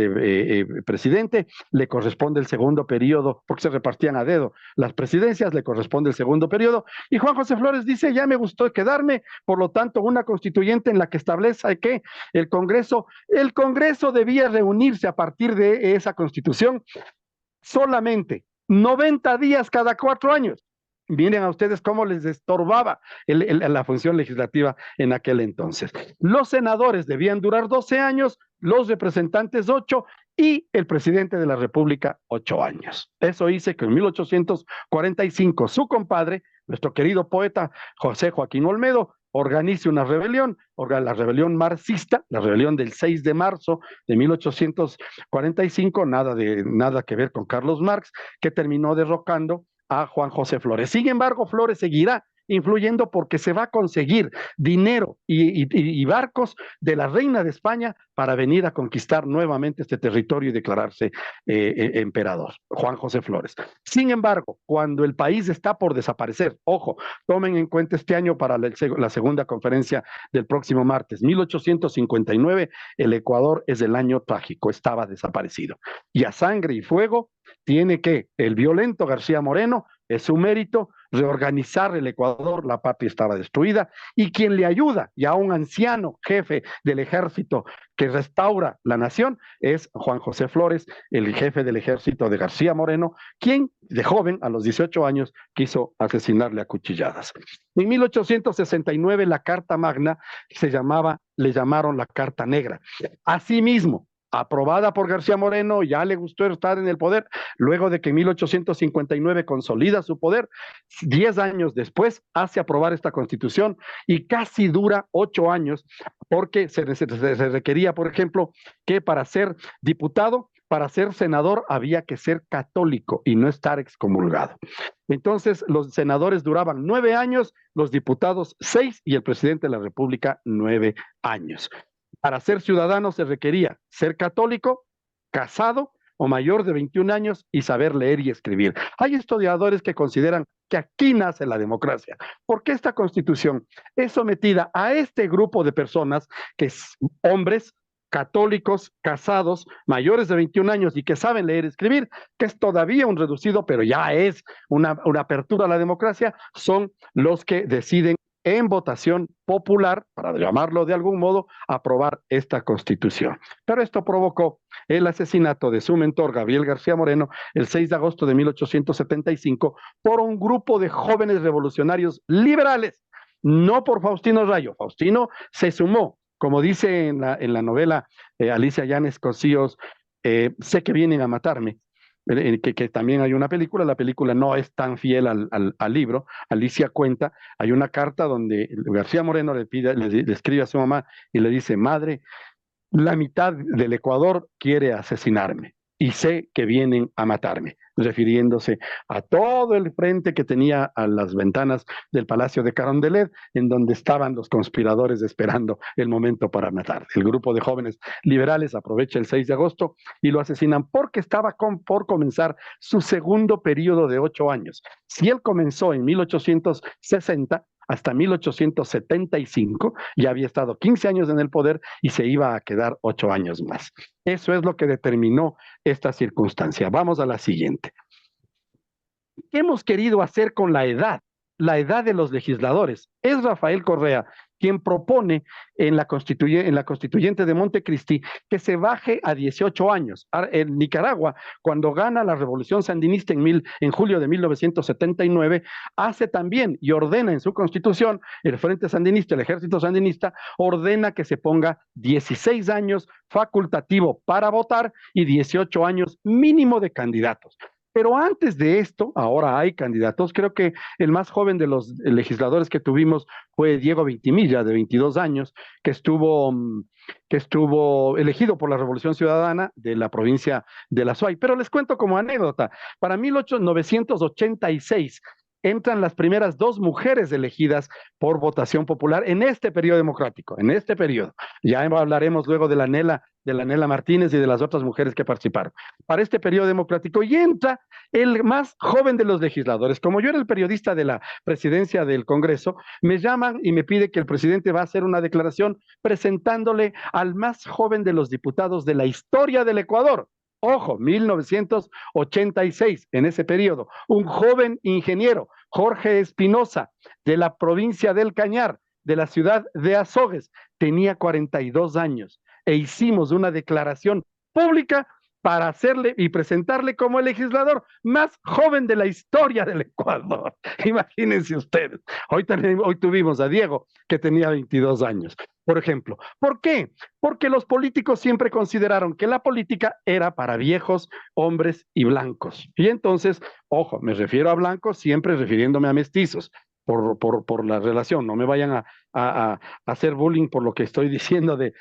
S2: presidente, le corresponde el segundo periodo, porque se repartían a dedo las presidencias, le corresponde el segundo periodo, y Juan José Flores dice, ya me gustó quedarme, por lo tanto, una constituyente en la que establece que el Congreso debía reunirse a partir de esa constitución solamente 90 días cada 4 años. Miren a ustedes cómo les estorbaba la función legislativa en aquel entonces. Los senadores debían durar 12 años, los representantes 8 y el presidente de la República 8 años. Eso hizo que en 1845 su compadre, nuestro querido poeta José Joaquín Olmedo, organice una rebelión, la rebelión marxista, la rebelión del 6 de marzo de 1845, nada que ver con Carlos Marx, que terminó derrocando a Juan José Flores. Sin embargo, Flores seguirá influyendo porque se va a conseguir dinero y barcos de la reina de España para venir a conquistar nuevamente este territorio y declararse emperador, Juan José Flores. Sin embargo, cuando el país está por desaparecer, ojo, tomen en cuenta este año para la segunda conferencia del próximo martes, 1859, el Ecuador es el año trágico, estaba desaparecido. Y a sangre y fuego tiene que el violento García Moreno, es su mérito, reorganizar el Ecuador, la patria estaba destruida, y quien le ayuda, ya un anciano jefe del ejército que restaura la nación, es Juan José Flores, el jefe del ejército de García Moreno, quien de joven, a los 18 años, quiso asesinarle a cuchilladas. En 1869 la Carta Magna le llamaron la Carta Negra. Asimismo, aprobada por García Moreno, ya le gustó estar en el poder, luego de que en 1859 consolida su poder, 10 años después hace aprobar esta constitución y casi dura 8 años, porque se requería, por ejemplo, que para ser diputado, para ser senador había que ser católico y no estar excomulgado. Entonces, los senadores duraban 9 años, los diputados 6 y el presidente de la República 9 años. Para ser ciudadano se requería ser católico, casado o mayor de 21 años y saber leer y escribir. Hay historiadores que consideran que aquí nace la democracia, porque esta constitución es sometida a este grupo de personas, que es hombres católicos, casados, mayores de 21 años y que saben leer y escribir, que es todavía un reducido, pero ya es una apertura a la democracia, son los que deciden en votación popular, para llamarlo de algún modo, aprobar esta constitución. Pero esto provocó el asesinato de su mentor, Gabriel García Moreno, el 6 de agosto de 1875, por un grupo de jóvenes revolucionarios liberales, no por Faustino Rayo. Faustino se sumó, como dice en la novela Alicia Llanes Cosíos, sé que vienen a matarme, que también hay una película, la película no es tan fiel al libro. Alicia cuenta, hay una carta donde García Moreno le escribe a su mamá y le dice: madre, la mitad del Ecuador quiere asesinarme y sé que vienen a matarme, refiriéndose a todo el frente que tenía a las ventanas del Palacio de Carondelet, en donde estaban los conspiradores esperando el momento para matar. El grupo de jóvenes liberales aprovecha el 6 de agosto y lo asesinan porque estaba por comenzar su segundo periodo de 8 años. Si él comenzó en 1860, hasta 1875, ya había estado 15 años en el poder y se iba a quedar 8 años más. Eso es lo que determinó esta circunstancia. Vamos a la siguiente. ¿Qué hemos querido hacer con la edad? La edad de los legisladores. Es Rafael Correa quien propone en la constituyente de Montecristi que se baje a 18 años. En Nicaragua, cuando gana la revolución sandinista en julio de 1979, hace también y ordena en su constitución, el Frente Sandinista, el Ejército Sandinista, ordena que se ponga 16 años facultativo para votar y 18 años mínimo de candidatos. Pero antes de esto, ahora hay candidatos. Creo que el más joven de los legisladores que tuvimos fue Diego Vintimilla, de 22 años, que estuvo elegido por la Revolución Ciudadana de la provincia de La Suay. Pero les cuento como anécdota, para 1986 entran las primeras 2 mujeres elegidas por votación popular en este periodo democrático, en este periodo. Ya hablaremos luego de la Nela Martínez y de las otras mujeres que participaron. Para este periodo democrático, y entra el más joven de los legisladores. Como yo era el periodista de la presidencia del Congreso, me llaman y me pide que el presidente va a hacer una declaración presentándole al más joven de los diputados de la historia del Ecuador. Ojo, 1986, en ese periodo, un joven ingeniero, Jorge Espinosa, de la provincia del Cañar, de la ciudad de Azogues, tenía 42 años e hicimos una declaración pública para hacerle y presentarle como el legislador más joven de la historia del Ecuador. Imagínense ustedes. Hoy tuvimos a Diego, que tenía 22 años, por ejemplo. ¿Por qué? Porque los políticos siempre consideraron que la política era para viejos, hombres y blancos. Y entonces, ojo, me refiero a blancos siempre refiriéndome a mestizos. por la relación. No me vayan a hacer bullying por lo que estoy diciendo de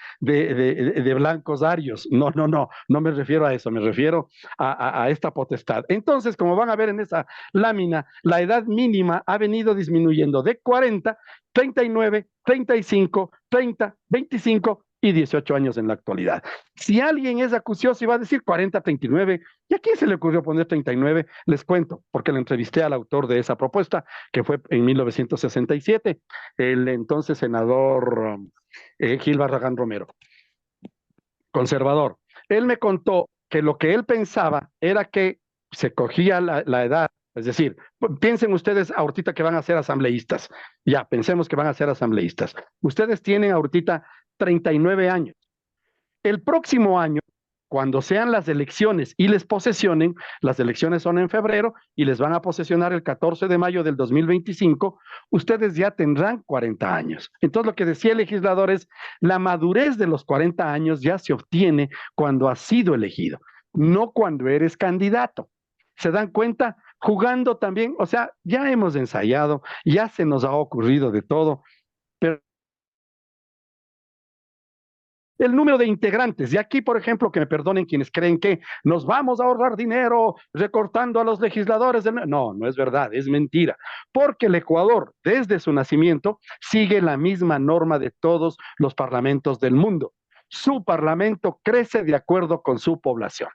S2: blancos arios. No me refiero a eso, me refiero a esta potestad. Entonces, como van a ver en esa lámina, la edad mínima ha venido disminuyendo de 40, 39, 35, 30, 25 y 18 años en la actualidad. Si alguien es acucioso y va a decir 40, 39, ¿y a quién se le ocurrió poner 39? Les cuento, porque le entrevisté al autor de esa propuesta, que fue en 1967, el entonces senador Gil Barragán Romero, conservador. Él me contó que lo que él pensaba era que se cogía la edad, es decir, piensen ustedes ahorita que van a ser asambleístas, ya, pensemos que van a ser asambleístas. Ustedes tienen ahorita 39 años. El próximo año, cuando sean las elecciones y les posesionen, las elecciones son en febrero y les van a posesionar el 14 de mayo del 2025, ustedes ya tendrán 40 años. Entonces, lo que decía el legislador es, la madurez de los 40 años ya se obtiene cuando has sido elegido, no cuando eres candidato. ¿Se dan cuenta? Jugando también, o sea, ya hemos ensayado, ya se nos ha ocurrido de todo, pero el número de integrantes. Y aquí, por ejemplo, que me perdonen quienes creen que nos vamos a ahorrar dinero recortando a los legisladores. No, no es verdad, es mentira. Porque el Ecuador, desde su nacimiento, sigue la misma norma de todos los parlamentos del mundo. Su parlamento crece de acuerdo con su población.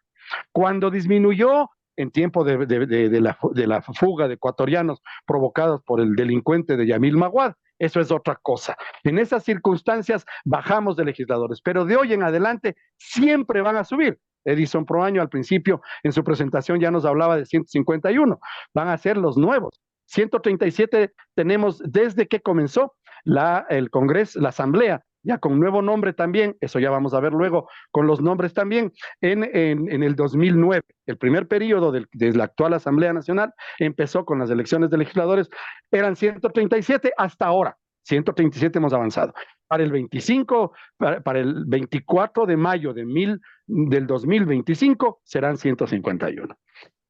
S2: Cuando disminuyó en tiempo de la fuga de ecuatorianos provocados por el delincuente de Yamil Maguad, eso es otra cosa. En esas circunstancias bajamos de legisladores, pero de hoy en adelante siempre van a subir. Edison Proaño al principio en su presentación ya nos hablaba de 151, van a ser los nuevos. 137 tenemos desde que comenzó el Congreso, la Asamblea, ya con nuevo nombre también, eso ya vamos a ver luego con los nombres también, en el 2009. El primer periodo de la actual Asamblea Nacional empezó con las elecciones de legisladores, eran 137 hasta ahora, 137 hemos avanzado. Para el 25, para el 24 de mayo del 2025 serán 151.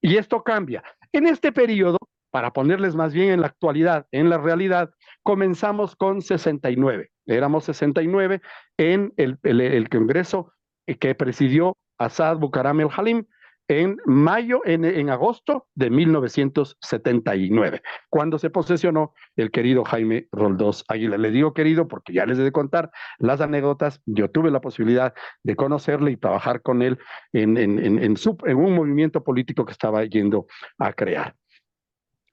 S2: Y esto cambia. En este periodo, para ponerles más bien en la actualidad, en la realidad, comenzamos con 69. Éramos 69 en el Congreso que presidió Asad Bucaram el Halim en agosto de 1979, cuando se posesionó el querido Jaime Roldós Águila. Le digo querido porque ya les he de contar las anécdotas. Yo tuve la posibilidad de conocerle y trabajar con él en un movimiento político que estaba yendo a crear.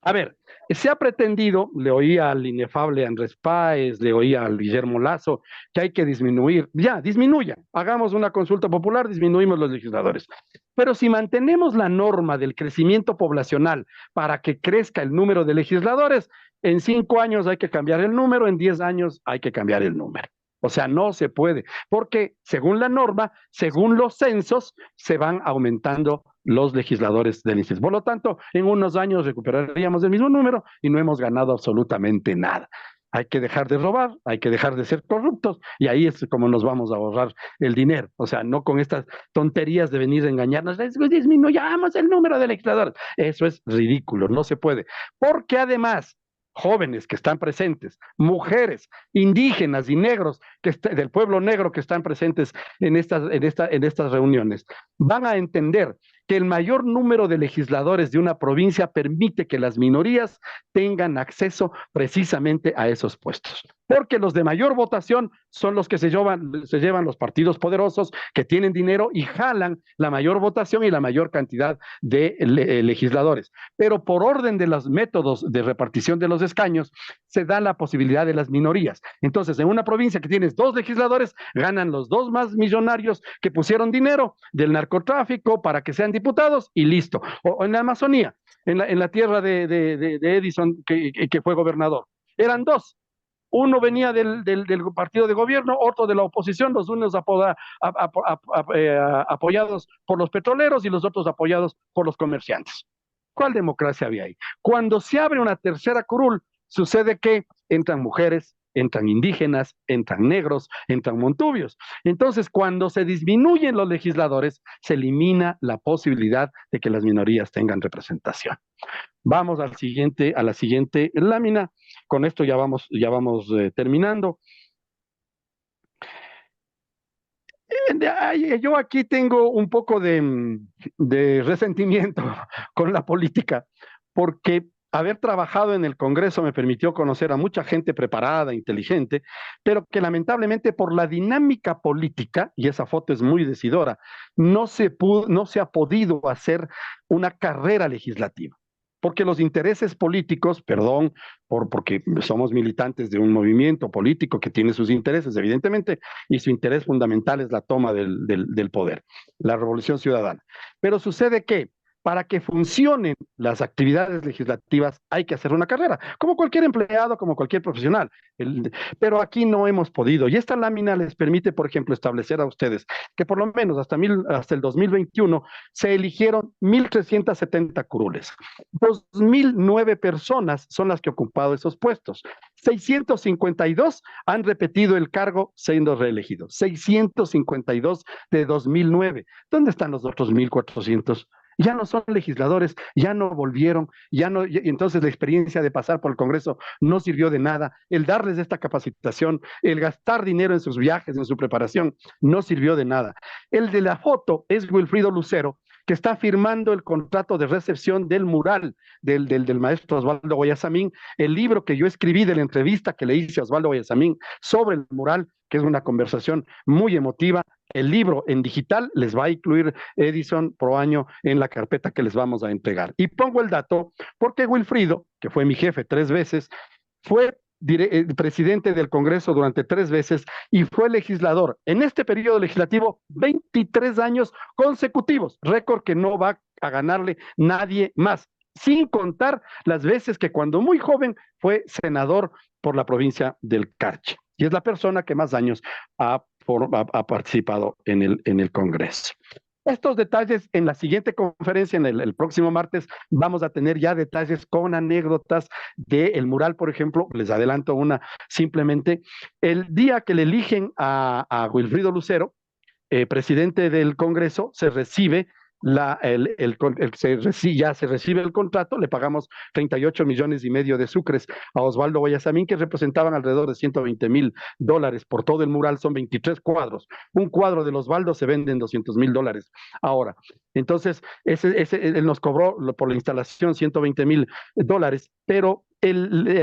S2: A ver, se ha pretendido, le oía al inefable Andrés Páez, le oía al Guillermo Lazo, que hay que disminuir. Ya, disminuyan. Hagamos una consulta popular, disminuimos los legisladores. Pero si mantenemos la norma del crecimiento poblacional para que crezca el número de legisladores, en 5 años hay que cambiar el número, en 10 años hay que cambiar el número. O sea, no se puede, porque según la norma, según los censos, se van aumentando los legisladores del INSS. Por lo tanto, en unos años recuperaríamos el mismo número y no hemos ganado absolutamente nada. Hay que dejar de robar, hay que dejar de ser corruptos y ahí es como nos vamos a ahorrar el dinero. O sea, no con estas tonterías de venir a engañarnos, disminuyamos el número de legisladores. Eso es ridículo, no se puede. Porque además, jóvenes que están presentes, mujeres, indígenas y negros del pueblo negro que están presentes en estas reuniones, van a entender que el mayor número de legisladores de una provincia permite que las minorías tengan acceso precisamente a esos puestos. Porque los de mayor votación son los que se llevan los partidos poderosos que tienen dinero y jalan la mayor votación y la mayor cantidad de legisladores. Pero por orden de los métodos de repartición de los escaños, se da la posibilidad de las minorías. Entonces, en una provincia que tienes 2 legisladores, ganan los 2 más millonarios que pusieron dinero del narcotráfico para que sean diputados y listo. O en la Amazonía, en la tierra de Edison, que fue gobernador. Eran 2. Uno venía del partido de gobierno, otro de la oposición, los unos apoyados por los petroleros y los otros apoyados por los comerciantes. ¿Cuál democracia había ahí? Cuando se abre una tercera curul, sucede que entran mujeres, entran indígenas, entran negros, entran montubios. Entonces, cuando se disminuyen los legisladores, se elimina la posibilidad de que las minorías tengan representación. Vamos a la siguiente lámina. Con esto ya vamos terminando. Yo aquí tengo un poco de resentimiento con la política, porque haber trabajado en el Congreso me permitió conocer a mucha gente preparada, inteligente, pero que lamentablemente por la dinámica política, y esa foto es muy decidora, no se ha podido hacer una carrera legislativa. Porque los intereses políticos, perdón, porque somos militantes de un movimiento político que tiene sus intereses, evidentemente, y su interés fundamental es la toma del poder, la revolución ciudadana. Pero sucede que para que funcionen las actividades legislativas hay que hacer una carrera, como cualquier empleado, como cualquier profesional. Pero aquí no hemos podido. Y esta lámina les permite, por ejemplo, establecer a ustedes que por lo menos hasta el 2021 se eligieron 1.370 curules. 2.009 personas son las que han ocupado esos puestos. 652 han repetido el cargo siendo reelegidos. 652 de 2009. ¿Dónde están los otros 1.400? Ya no son legisladores, ya no volvieron, y entonces la experiencia de pasar por el Congreso no sirvió de nada. El darles esta capacitación, el gastar dinero en sus viajes, en su preparación, no sirvió de nada. El de la foto es Wilfrido Lucero, que está firmando el contrato de recepción del mural del maestro Osvaldo Guayasamín, el libro que yo escribí de la entrevista que le hice a Osvaldo Guayasamín sobre el mural, que es una conversación muy emotiva. El libro en digital les va a incluir Edison Pro Año en la carpeta que les vamos a entregar. Y pongo el dato porque Wilfrido, que fue mi jefe 3 veces, fue presidente del Congreso durante 3 veces y fue legislador en este periodo legislativo 23 años consecutivos, récord que no va a ganarle nadie más, sin contar las veces que cuando muy joven fue senador por la provincia del Carchi. Y es la persona que más años ha participado en el Congreso. Estos detalles en la siguiente conferencia, en el próximo martes, vamos a tener ya detalles con anécdotas del mural, por ejemplo. Les adelanto una simplemente. El día que le eligen a Wilfrido Lucero, presidente del Congreso, se recibe ya se recibe el contrato, le pagamos 38 millones y medio de sucres a Osvaldo Guayasamín, que representaban alrededor de $120,000 por todo el mural, son 23 cuadros. Un cuadro de Osvaldo se vende en $200,000 ahora. Entonces, él nos cobró por la instalación $120,000, pero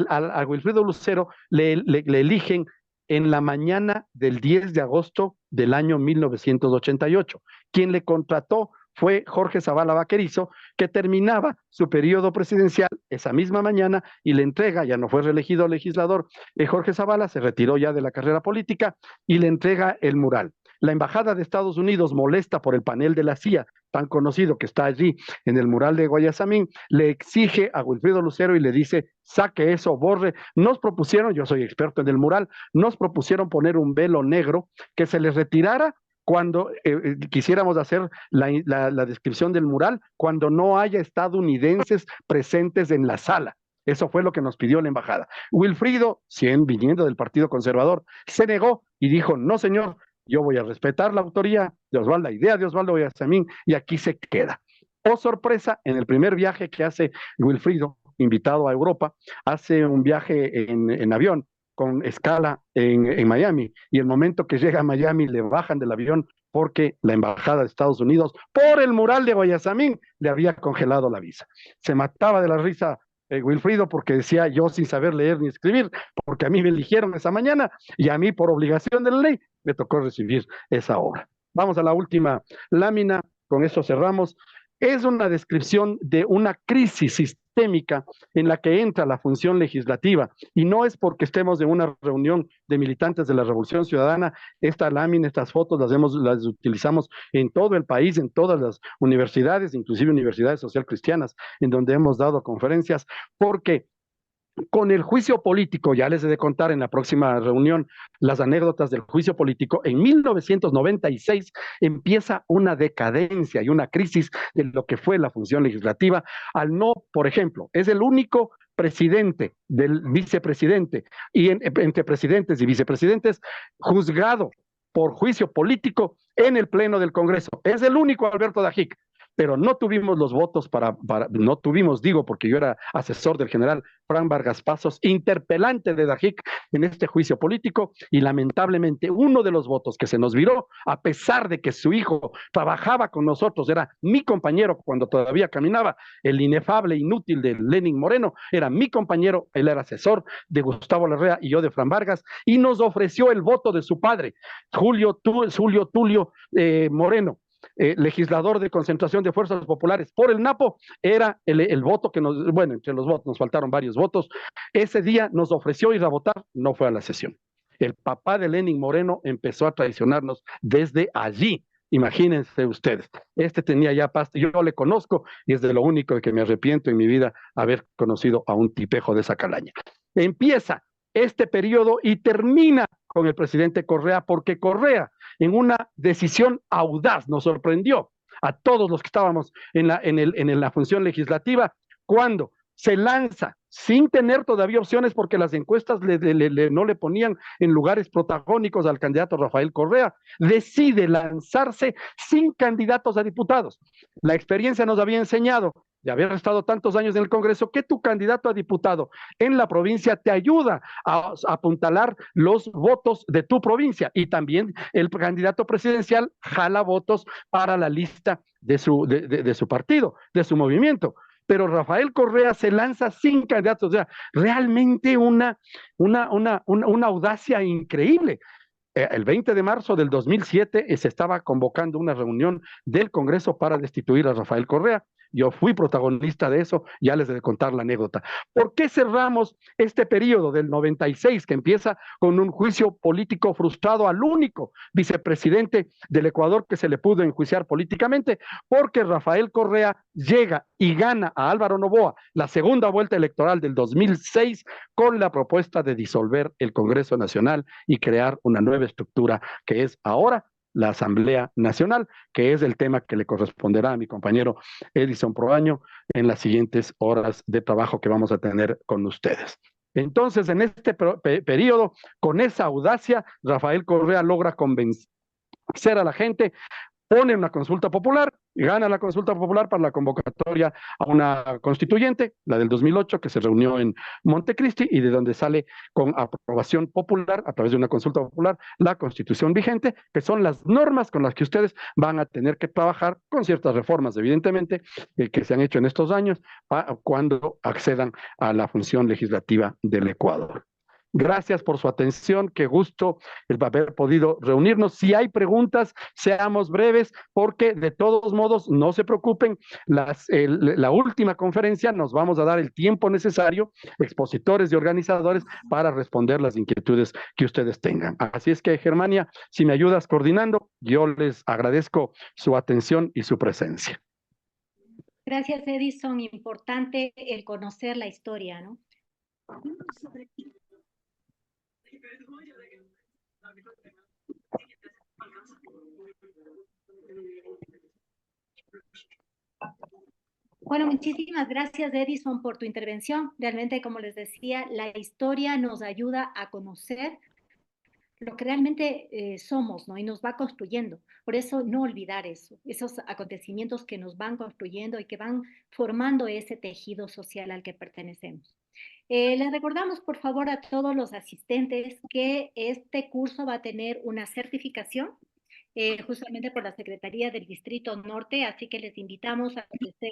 S2: a Wilfrido Lucero le eligen en la mañana del 10 de agosto del año 1988. Quien le contrató fue Jorge Zavala Vaquerizo, que terminaba su periodo presidencial esa misma mañana y le entrega, ya no fue reelegido legislador, Jorge Zavala se retiró ya de la carrera política y le entrega el mural. La Embajada de Estados Unidos, molesta por el panel de la CIA, tan conocido que está allí en el mural de Guayasamín, le exige a Wilfrido Lucero y le dice, saque eso, borre. Nos propusieron, yo soy experto en el mural, nos propusieron poner un velo negro que se les retirara cuando quisiéramos hacer la descripción del mural, cuando no haya estadounidenses presentes en la sala. Eso fue lo que nos pidió la embajada. Wilfrido, viniendo del Partido Conservador, se negó y dijo, no señor, yo voy a respetar la autoría de Osvaldo, la idea de Osvaldo Guayasamín, y aquí se queda. Oh sorpresa, en el primer viaje que hace Wilfrido, invitado a Europa, hace un viaje en avión, con escala en Miami, y el momento que llega a Miami le bajan del avión porque la embajada de Estados Unidos, por el mural de Guayasamín, le había congelado la visa. Se mataba de la risa Wilfrido porque decía, yo sin saber leer ni escribir, porque a mí me eligieron esa mañana y a mí por obligación de la ley me tocó recibir esa obra. Vamos a la última lámina, con esto cerramos. Es una descripción de una crisis sistémica en la que entra la función legislativa, y no es porque estemos en una reunión de militantes de la Revolución Ciudadana. Esta lámina, estas fotos las utilizamos en todo el país, en todas las universidades, inclusive universidades social cristianas, en donde hemos dado conferencias, porque con el juicio político, ya les he de contar en la próxima reunión las anécdotas del juicio político, en 1996 empieza una decadencia y una crisis de lo que fue la función legislativa, al no, por ejemplo, es el único presidente, del vicepresidente, y entre presidentes y vicepresidentes, juzgado por juicio político en el Pleno del Congreso. Es el único Alberto Dajic, pero no tuvimos los votos no tuvimos, digo, porque yo era asesor del general Fran Vargas Pasos, interpelante de Dajic en este juicio político, y lamentablemente uno de los votos que se nos viró, a pesar de que su hijo trabajaba con nosotros, era mi compañero cuando todavía caminaba, el inefable, inútil de Lenin Moreno, era mi compañero, él era asesor de Gustavo Larrea y yo de Fran Vargas, y nos ofreció el voto de su padre, Julio Tulio Moreno, legislador de concentración de fuerzas populares por el Napo, era el voto que nos, bueno, entre los votos nos faltaron varios votos. Ese día nos ofreció ir a votar, no fue a la sesión. El papá de Lenin Moreno empezó a traicionarnos desde allí. Imagínense ustedes, tenía ya pasta, yo le conozco y es de lo único de que me arrepiento en mi vida haber conocido a un tipejo de esa calaña. Empieza este periodo y termina con el presidente Correa, porque Correa, en una decisión audaz, nos sorprendió a todos los que estábamos en la función legislativa, cuando se lanza sin tener todavía opciones, porque las encuestas no le ponían en lugares protagónicos al candidato Rafael Correa, decide lanzarse sin candidatos a diputados. La experiencia nos había enseñado, de haber estado tantos años en el Congreso, que tu candidato a diputado en la provincia te ayuda a apuntalar los votos de tu provincia, y también el candidato presidencial jala votos para la lista de su partido, de su movimiento. Pero Rafael Correa se lanza sin candidatos, o sea, realmente una audacia increíble. El 20 de marzo del 2007 se estaba convocando una reunión del Congreso para destituir a Rafael Correa. Yo fui protagonista de eso, ya les he de contar la anécdota. ¿Por qué cerramos este periodo del 96, que empieza con un juicio político frustrado al único vicepresidente del Ecuador que se le pudo enjuiciar políticamente? Porque Rafael Correa llega y gana a Álvaro Noboa la segunda vuelta electoral del 2006 con la propuesta de disolver el Congreso Nacional y crear una nueva estructura que es ahora la Asamblea Nacional, que es el tema que le corresponderá a mi compañero Edison Proaño en las siguientes horas de trabajo que vamos a tener con ustedes. Entonces, en este periodo, con esa audacia, Rafael Correa logra convencer a la gente, pone una consulta popular, gana la consulta popular para la convocatoria a una constituyente, la del 2008, que se reunió en Montecristi, y de donde sale con aprobación popular, a través de una consulta popular, la constitución vigente, que son las normas con las que ustedes van a tener que trabajar, con ciertas reformas, evidentemente, que se han hecho en estos años, cuando accedan a la función legislativa del Ecuador. Gracias por su atención, qué gusto el haber podido reunirnos. Si hay preguntas, seamos breves, porque de todos modos, no se preocupen, la última conferencia nos vamos a dar el tiempo necesario, expositores y organizadores, para responder las inquietudes que ustedes tengan. Así es que, Germania, si me ayudas coordinando, yo les agradezco su atención y su presencia.
S1: Gracias, Edison. Importante el conocer la historia, ¿no? Bueno, muchísimas gracias, Edison, por tu intervención. Realmente, como les decía, la historia nos ayuda a conocer lo que realmente somos, ¿no? Y nos va construyendo. Por eso, no olvidar eso, esos acontecimientos que nos van construyendo y que van formando ese tejido social al que pertenecemos. Les recordamos, por favor, a todos los asistentes que este curso va a tener una certificación justamente por la Secretaría del Distrito Norte, así que les invitamos a que estén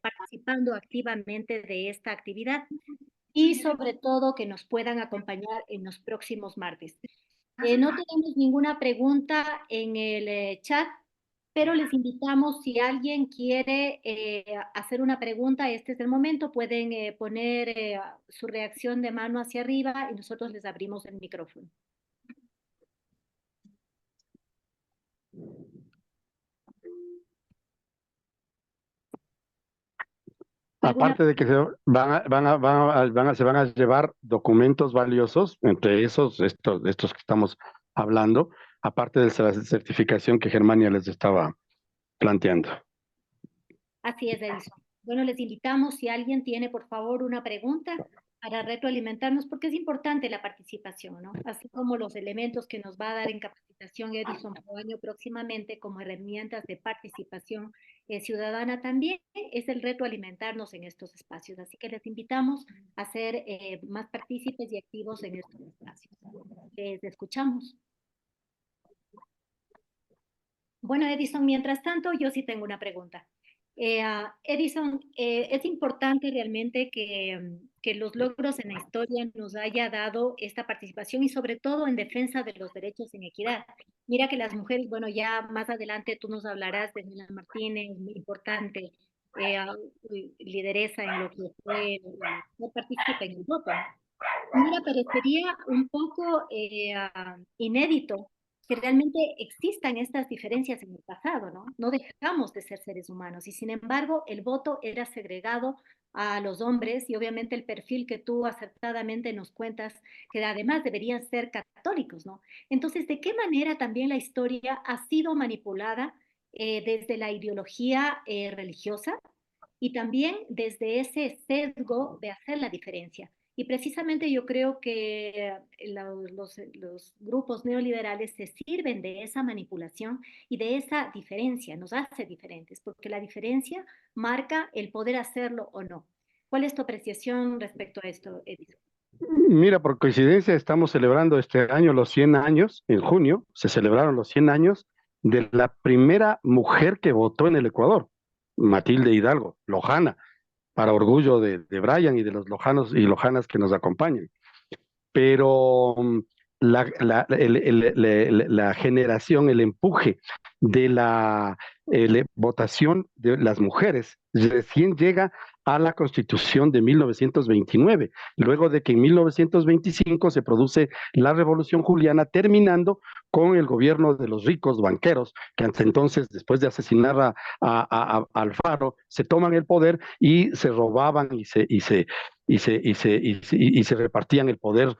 S1: participando activamente de esta actividad y sobre todo que nos puedan acompañar en los próximos martes. No tenemos ninguna pregunta en el chat, pero les invitamos, si alguien quiere hacer una pregunta, este es el momento, pueden poner su reacción de mano hacia arriba y nosotros les abrimos el micrófono.
S2: Aparte de que se van a llevar documentos valiosos, entre estos que estamos hablando, aparte de la certificación que Germania les estaba planteando.
S1: Así es, Edison. Bueno, les invitamos, si alguien tiene, por favor, una pregunta para retroalimentarnos, porque es importante la participación, ¿no? Así como los elementos que nos va a dar en capacitación Edison Proaño próximamente como herramientas de participación ciudadana, también es el retroalimentarnos en estos espacios. Así que les invitamos a ser más partícipes y activos en estos espacios. Les escuchamos. Bueno, Edison, mientras tanto, yo sí tengo una pregunta. Edison, es importante realmente que los logros en la historia nos haya dado esta participación y sobre todo en defensa de los derechos en equidad. Mira que las mujeres, bueno, ya más adelante tú nos hablarás de Nela Martínez, muy importante lideresa en lo que fue, no participa en el voto. Mira, parecería un poco inédito que realmente existan estas diferencias en el pasado, ¿no? No dejamos de ser seres humanos y sin embargo el voto era segregado a los hombres y obviamente el perfil que tú acertadamente nos cuentas, que además deberían ser católicos, ¿no? Entonces, ¿de qué manera también la historia ha sido manipulada desde la ideología religiosa y también desde ese sesgo de hacer la diferencia? Y precisamente yo creo que los grupos neoliberales se sirven de esa manipulación y de esa diferencia, nos hace diferentes, porque la diferencia marca el poder hacerlo o no. ¿Cuál es tu apreciación respecto a esto, Edison?
S2: Mira, por coincidencia estamos celebrando este año los 100 años, en junio se celebraron los 100 años de la primera mujer que votó en el Ecuador, Matilde Hidalgo, lojana, para orgullo de Brian y de los lojanos y lojanas que nos acompañan. Pero la generación, el empuje de la votación de las mujeres recién llega a la Constitución de 1929, luego de que en 1925 se produce la Revolución Juliana, terminando con el gobierno de los ricos banqueros, que hasta entonces, después de asesinar a Alfaro, se toman el poder y se robaban y se repartían el poder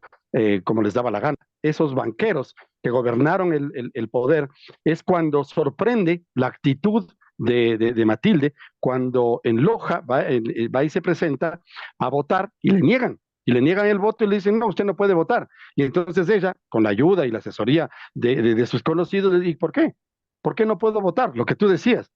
S2: como les daba la gana. Esos banqueros que gobernaron el poder es cuando sorprende la actitud de Matilde, cuando en Loja va y se presenta a votar y le niegan el voto y le dicen, no, usted no puede votar. Y entonces ella, con la ayuda y la asesoría de sus conocidos, le dice, ¿por qué? ¿Por qué no puedo votar? Lo que tú decías,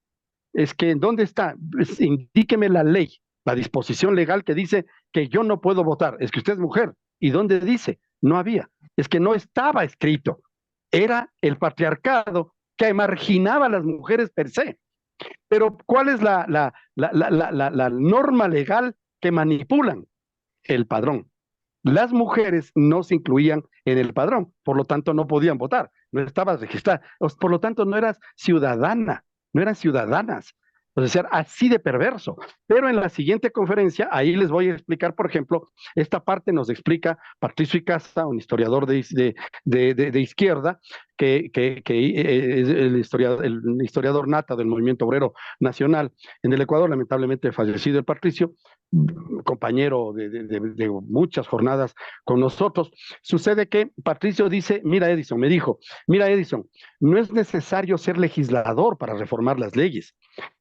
S2: es que ¿dónde está? Pues, indíqueme la ley, la disposición legal que dice que yo no puedo votar. Es que usted es mujer. ¿Y dónde dice? No había. Es que no estaba escrito. Era el patriarcado que marginaba a las mujeres per se. Pero ¿cuál es la norma legal que manipulan? El padrón. Las mujeres no se incluían en el padrón, por lo tanto no podían votar, no estabas registrada, por lo tanto no eras ciudadana, no eran ciudadanas. O sea, así de perverso. Pero en la siguiente conferencia, ahí les voy a explicar, por ejemplo, esta parte nos explica Patricio Icaza, un historiador de izquierda, que es el historiador nata del movimiento obrero nacional en el Ecuador, lamentablemente fallecido el Patricio, compañero de muchas jornadas con nosotros. Sucede que Patricio dice, mira Edison, me dijo, mira Edison, no es necesario ser legislador para reformar las leyes.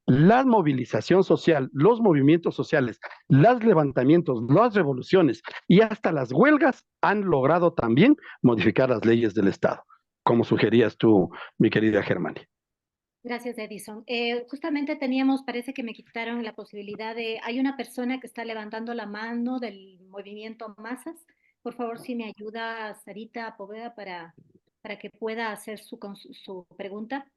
S2: La movilización social, los movimientos sociales, los levantamientos, las revoluciones y hasta las huelgas han logrado también modificar las leyes del Estado, como sugerías tú, mi querida Germania.
S1: Gracias, Edison. Justamente teníamos, parece que me quitaron la posibilidad de, hay una persona que está levantando la mano del movimiento Masas. Por favor, si me ayuda Sarita Poveda para que pueda hacer su pregunta.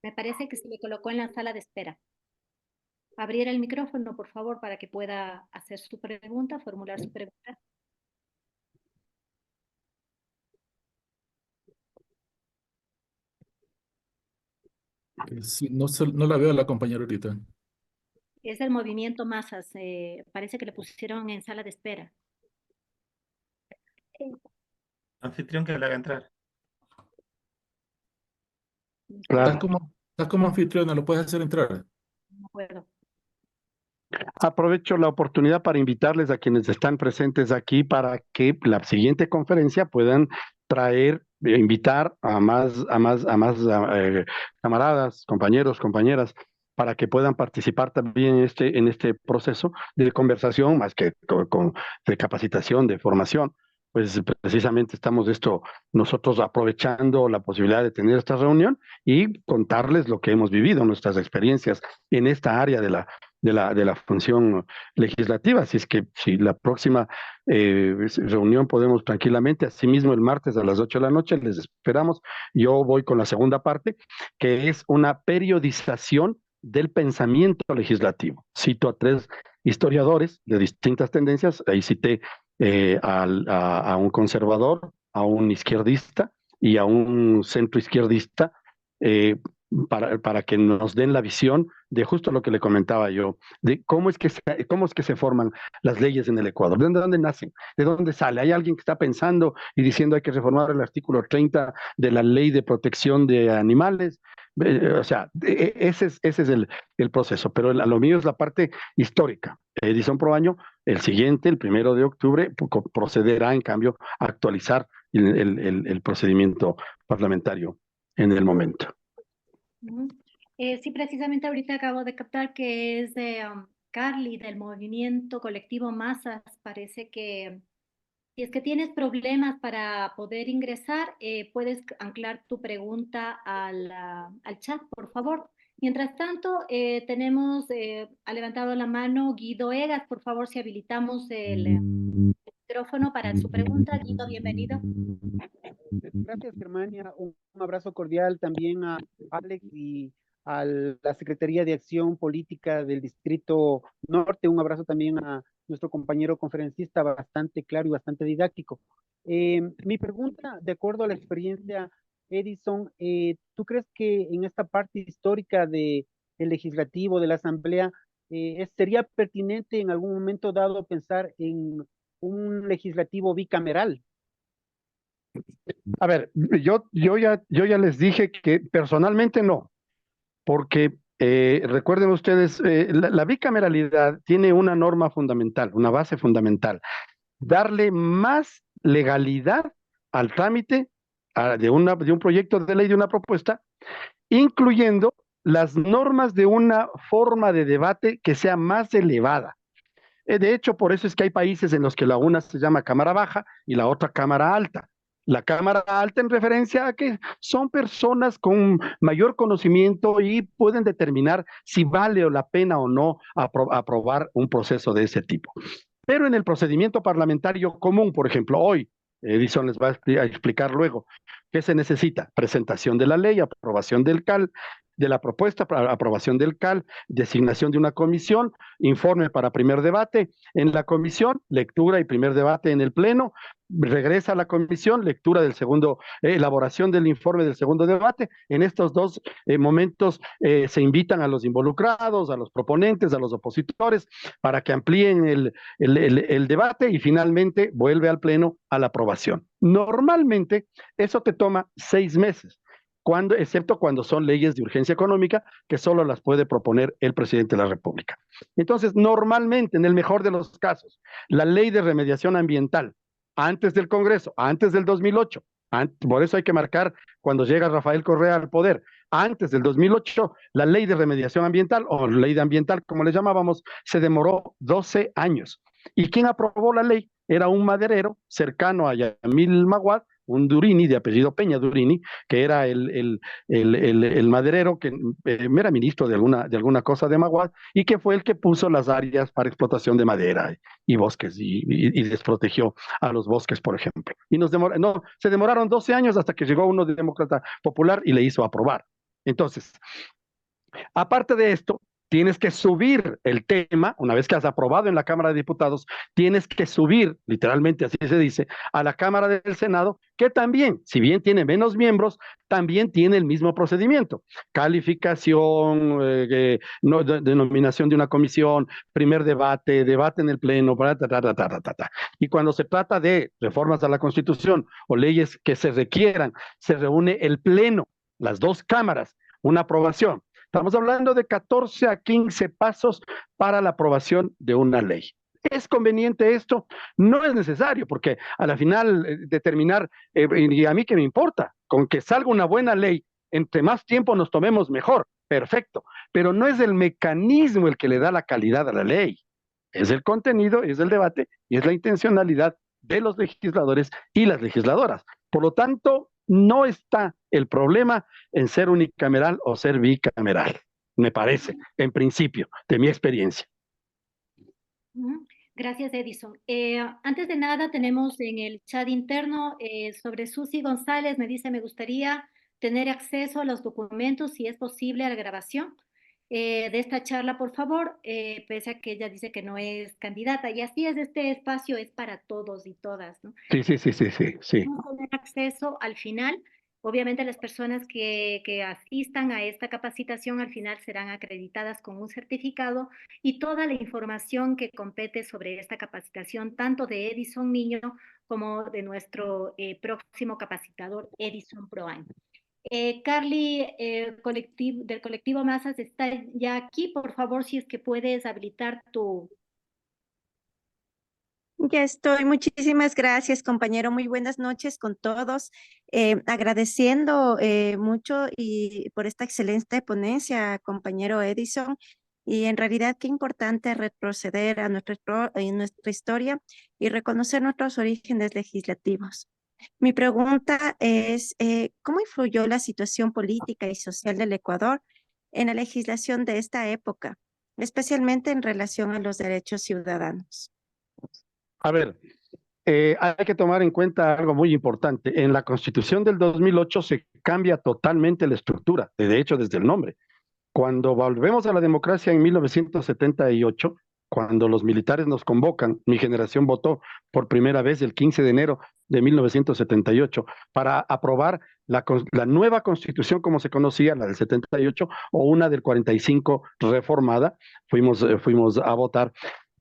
S1: Me parece que se le colocó en la sala de espera. Abrir el micrófono, por favor, para que pueda hacer su pregunta, formular su pregunta.
S4: Sí, no la veo a la compañera ahorita.
S1: Es el movimiento Masas. Parece que le pusieron en sala de espera.
S3: Anfitrión que le haga entrar.
S2: Claro.
S4: Estás como anfitriona, lo puedes hacer entrar.
S1: No puedo.
S2: Aprovecho la oportunidad para invitarles a quienes están presentes aquí para que la siguiente conferencia puedan traer, invitar a más camaradas, compañeros, compañeras, para que puedan participar también en este proceso de conversación, más que de capacitación, de formación. Pues precisamente estamos nosotros aprovechando la posibilidad de tener esta reunión y contarles lo que hemos vivido, nuestras experiencias en esta área de la función legislativa. Así es que si la próxima reunión podemos tranquilamente, asimismo el martes a las 8 de la noche, les esperamos. Yo voy con la segunda parte, que es una periodización del pensamiento legislativo. Cito a 3 historiadores de distintas tendencias, ahí cité a un conservador, a un izquierdista y a un centro izquierdista, eh, para que nos den la visión de justo lo que le comentaba yo, de cómo es que se forman las leyes en el Ecuador, de dónde nacen, de dónde sale. Hay alguien que está pensando y diciendo hay que reformar el artículo 30 de la Ley de Protección de Animales. O sea, ese es el proceso, pero lo mío es la parte histórica. Edison Proaño, el siguiente, el 1 de octubre, procederá en cambio a actualizar el procedimiento parlamentario en el momento.
S1: Ujú. Sí, precisamente ahorita acabo de captar que es de Carly del movimiento colectivo Masas. Parece que si es que tienes problemas para poder ingresar, puedes anclar tu pregunta al chat, por favor. Mientras tanto, ha levantado la mano Guido Egas. Por favor, si habilitamos el micrófono para su pregunta. Guido, bienvenido.
S5: Gracias, Germania. Un abrazo cordial también a Alex y a la Secretaría de Acción Política del Distrito Norte. Un abrazo también a nuestro compañero conferencista, bastante claro y bastante didáctico. Mi pregunta, de acuerdo a la experiencia, Edison, ¿tú crees que en esta parte histórica del legislativo, de la Asamblea, sería pertinente en algún momento dado pensar en un legislativo bicameral?
S2: A ver, yo ya les dije que personalmente no, porque recuerden ustedes, la bicameralidad tiene una norma fundamental, una base fundamental: darle más legalidad al trámite de un proyecto de ley, de una propuesta, incluyendo las normas de una forma de debate que sea más elevada. De hecho, por eso es que hay países en los que la una se llama Cámara Baja y la otra Cámara Alta. La Cámara Alta en referencia a que son personas con mayor conocimiento y pueden determinar si vale la pena o no aprobar un proceso de ese tipo. Pero en el procedimiento parlamentario común, por ejemplo, hoy, Edison les va a explicar luego, ¿qué se necesita? Presentación de la ley, aprobación del CAL, de la propuesta, aprobación del CAL, designación de una comisión, informe para primer debate en la comisión, lectura y primer debate en el pleno, regresa a la comisión, lectura del segundo, elaboración del informe del segundo debate. En estos dos momentos se invitan a los involucrados, a los proponentes, a los opositores, para que amplíen el debate y finalmente vuelve al pleno a la aprobación. Normalmente eso te toma 6 meses. Excepto cuando son leyes de urgencia económica, que solo las puede proponer el presidente de la República. Entonces, normalmente, en el mejor de los casos, la ley de remediación ambiental, antes del Congreso, antes del 2008, por eso hay que marcar cuando llega Rafael Correa al poder, antes del 2008, la ley de remediación ambiental, o ley de ambiental, como le llamábamos, se demoró 12 años. ¿Y quién aprobó la ley? Era un maderero cercano a Yamil Maguad, un Durini, de apellido Peña Durini, que era el maderero que era ministro de alguna cosa de Maguad, y que fue el que puso las áreas para explotación de madera y bosques, y desprotegió a los bosques, por ejemplo. Y se demoraron 12 años hasta que llegó uno de Demócrata Popular y le hizo aprobar. Entonces, aparte de esto, tienes que subir el tema, una vez que has aprobado en la Cámara de Diputados, tienes que subir, literalmente así se dice, a la Cámara del Senado, que también, si bien tiene menos miembros, también tiene el mismo procedimiento: calificación, denominación de una comisión, primer debate, debate en el pleno, y cuando se trata de reformas a la Constitución o leyes que se requieran, se reúne el pleno, las dos cámaras, una aprobación. Estamos hablando de 14 a 15 pasos para la aprobación de una ley. ¿Es conveniente esto? No es necesario, porque a la final determinar, y a mí qué me importa, con que salga una buena ley, entre más tiempo nos tomemos mejor, perfecto, pero no es el mecanismo el que le da la calidad a la ley, es el contenido, es el debate y es la intencionalidad de los legisladores y las legisladoras. Por lo tanto, no está el problema en ser unicameral o ser bicameral, me parece, en principio, de mi experiencia.
S1: Gracias, Edison. Antes de nada, tenemos en el chat interno sobre Susi González, me dice, me gustaría tener acceso a los documentos, si es posible, a la grabación de esta charla, por favor, pese a que ella dice que no es candidata. Y así es, este espacio es para todos y todas, ¿no?
S2: Sí.
S1: Vamos a tener acceso al final. Obviamente las personas que asistan a esta capacitación al final serán acreditadas con un certificado y toda la información que compete sobre esta capacitación, tanto de Edison Niño como de nuestro próximo capacitador Edison Proaño. Carly, del colectivo Masas, está ya aquí. Por favor, si es que puedes habilitar tu...
S6: Ya estoy. Muchísimas gracias, compañero. Muy buenas noches con todos. Agradeciendo mucho y por esta excelente ponencia, compañero Edison. Y en realidad qué importante retroceder a nuestra historia y reconocer nuestros orígenes legislativos. Mi pregunta es, ¿cómo influyó la situación política y social del Ecuador en la legislación de esta época, especialmente en relación a los derechos ciudadanos?
S2: A ver, hay que tomar en cuenta algo muy importante. En la Constitución del 2008 se cambia totalmente la estructura, de hecho desde el nombre. Cuando volvemos a la democracia en 1978, cuando los militares nos convocan, mi generación votó por primera vez el 15 de enero de 1978 para aprobar la nueva constitución como se conocía, la del 78 o una del 45 reformada. Fuimos a votar.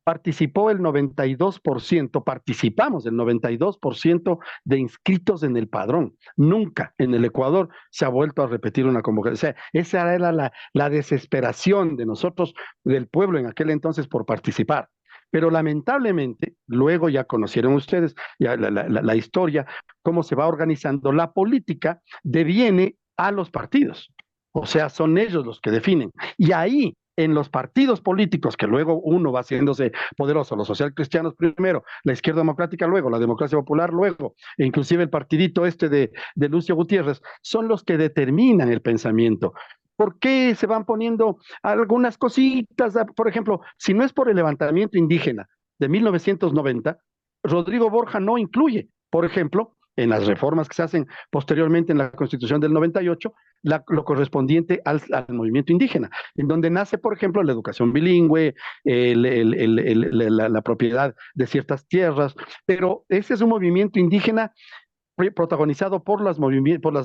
S2: Participó el 92%, participamos el 92% de inscritos en el padrón. Nunca en el Ecuador se ha vuelto a repetir una convocatoria. O sea, esa era la desesperación de nosotros, del pueblo en aquel entonces, por participar. Pero lamentablemente, luego ya conocieron ustedes ya la historia, cómo se va organizando. La política deviene a los partidos. O sea, son ellos los que definen. Y ahí en los partidos políticos, que luego uno va haciéndose poderoso, los socialcristianos primero, la izquierda democrática luego, la democracia popular luego, e inclusive el partidito este de Lucio Gutiérrez, son los que determinan el pensamiento. ¿Por qué se van poniendo algunas cositas? Por ejemplo, si no es por el levantamiento indígena de 1990, Rodrigo Borja no incluye, por ejemplo, en las reformas que se hacen posteriormente en la Constitución del 98, lo correspondiente al movimiento indígena, en donde nace, por ejemplo, la educación bilingüe, la propiedad de ciertas tierras, pero ese es un movimiento indígena protagonizado por las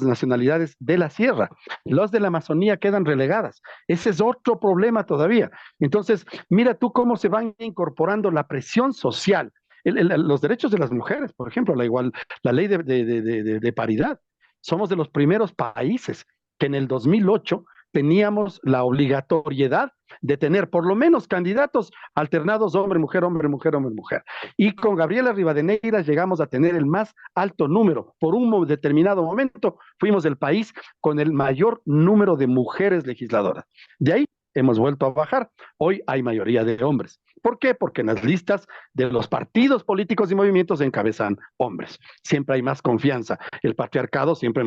S2: nacionalidades de la sierra. Los de la Amazonía quedan relegadas. Ese es otro problema todavía. Entonces, mira tú cómo se van incorporando la presión social, los derechos de las mujeres, por ejemplo, la ley de paridad. Somos de los primeros países que en el 2008 teníamos la obligatoriedad de tener por lo menos candidatos alternados hombre-mujer, hombre-mujer, hombre-mujer. Y con Gabriela Rivadeneira llegamos a tener el más alto número. Por un determinado momento fuimos el país con el mayor número de mujeres legisladoras. De ahí hemos vuelto a bajar. Hoy hay mayoría de hombres. ¿Por qué? Porque en las listas de los partidos políticos y movimientos se encabezan hombres. Siempre hay más confianza. El patriarcado siempre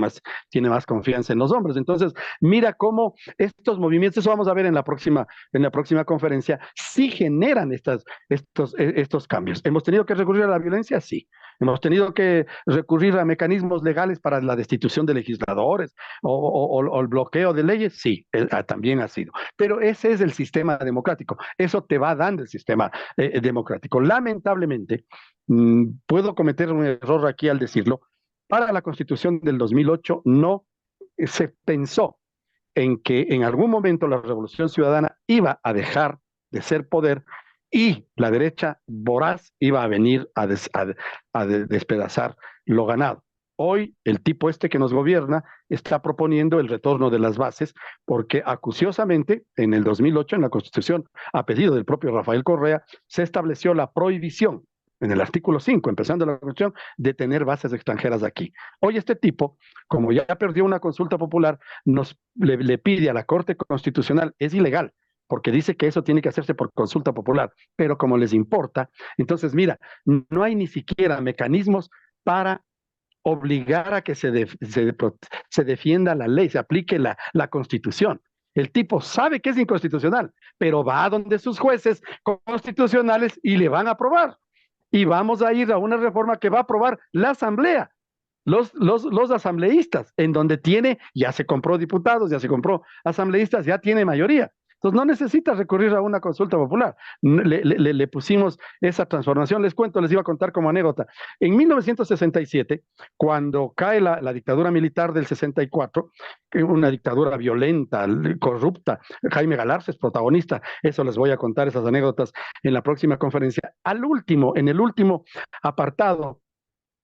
S2: tiene más confianza en los hombres. Entonces, mira cómo estos movimientos, eso vamos a ver en la próxima conferencia, sí generan estos cambios. ¿Hemos tenido que recurrir a la violencia? Sí. Hemos tenido que recurrir a mecanismos legales para la destitución de legisladores o el bloqueo de leyes. Sí, también ha sido. Pero ese es el sistema democrático. Eso te va dando el sistema democrático. Lamentablemente, puedo cometer un error aquí al decirlo, para la Constitución del 2008 no se pensó en que en algún momento la Revolución Ciudadana iba a dejar de ser poder y la derecha voraz iba a venir a despedazar lo ganado. Hoy el tipo este que nos gobierna está proponiendo el retorno de las bases porque acuciosamente en el 2008 en la Constitución, a pedido del propio Rafael Correa, se estableció la prohibición en el artículo 5, empezando la Constitución, de tener bases extranjeras aquí. Hoy este tipo, como ya perdió una consulta popular, le pide a la Corte Constitucional, es ilegal, porque dice que eso tiene que hacerse por consulta popular, pero como les importa, entonces mira, no hay ni siquiera mecanismos para obligar a que se defienda la ley, se aplique la Constitución. El tipo sabe que es inconstitucional, pero va a donde sus jueces constitucionales y le van a aprobar. Y vamos a ir a una reforma que va a aprobar la Asamblea, los asambleístas, en donde ya se compró diputados, ya se compró asambleístas, ya tiene mayoría. Entonces no necesita recurrir a una consulta popular. Le pusimos esa transformación. Les cuento, les iba a contar como anécdota. En 1967, cuando cae la dictadura militar del 64, una dictadura violenta, corrupta, Jaime Galarza es protagonista, eso les voy a contar, esas anécdotas en la próxima conferencia. En el último apartado,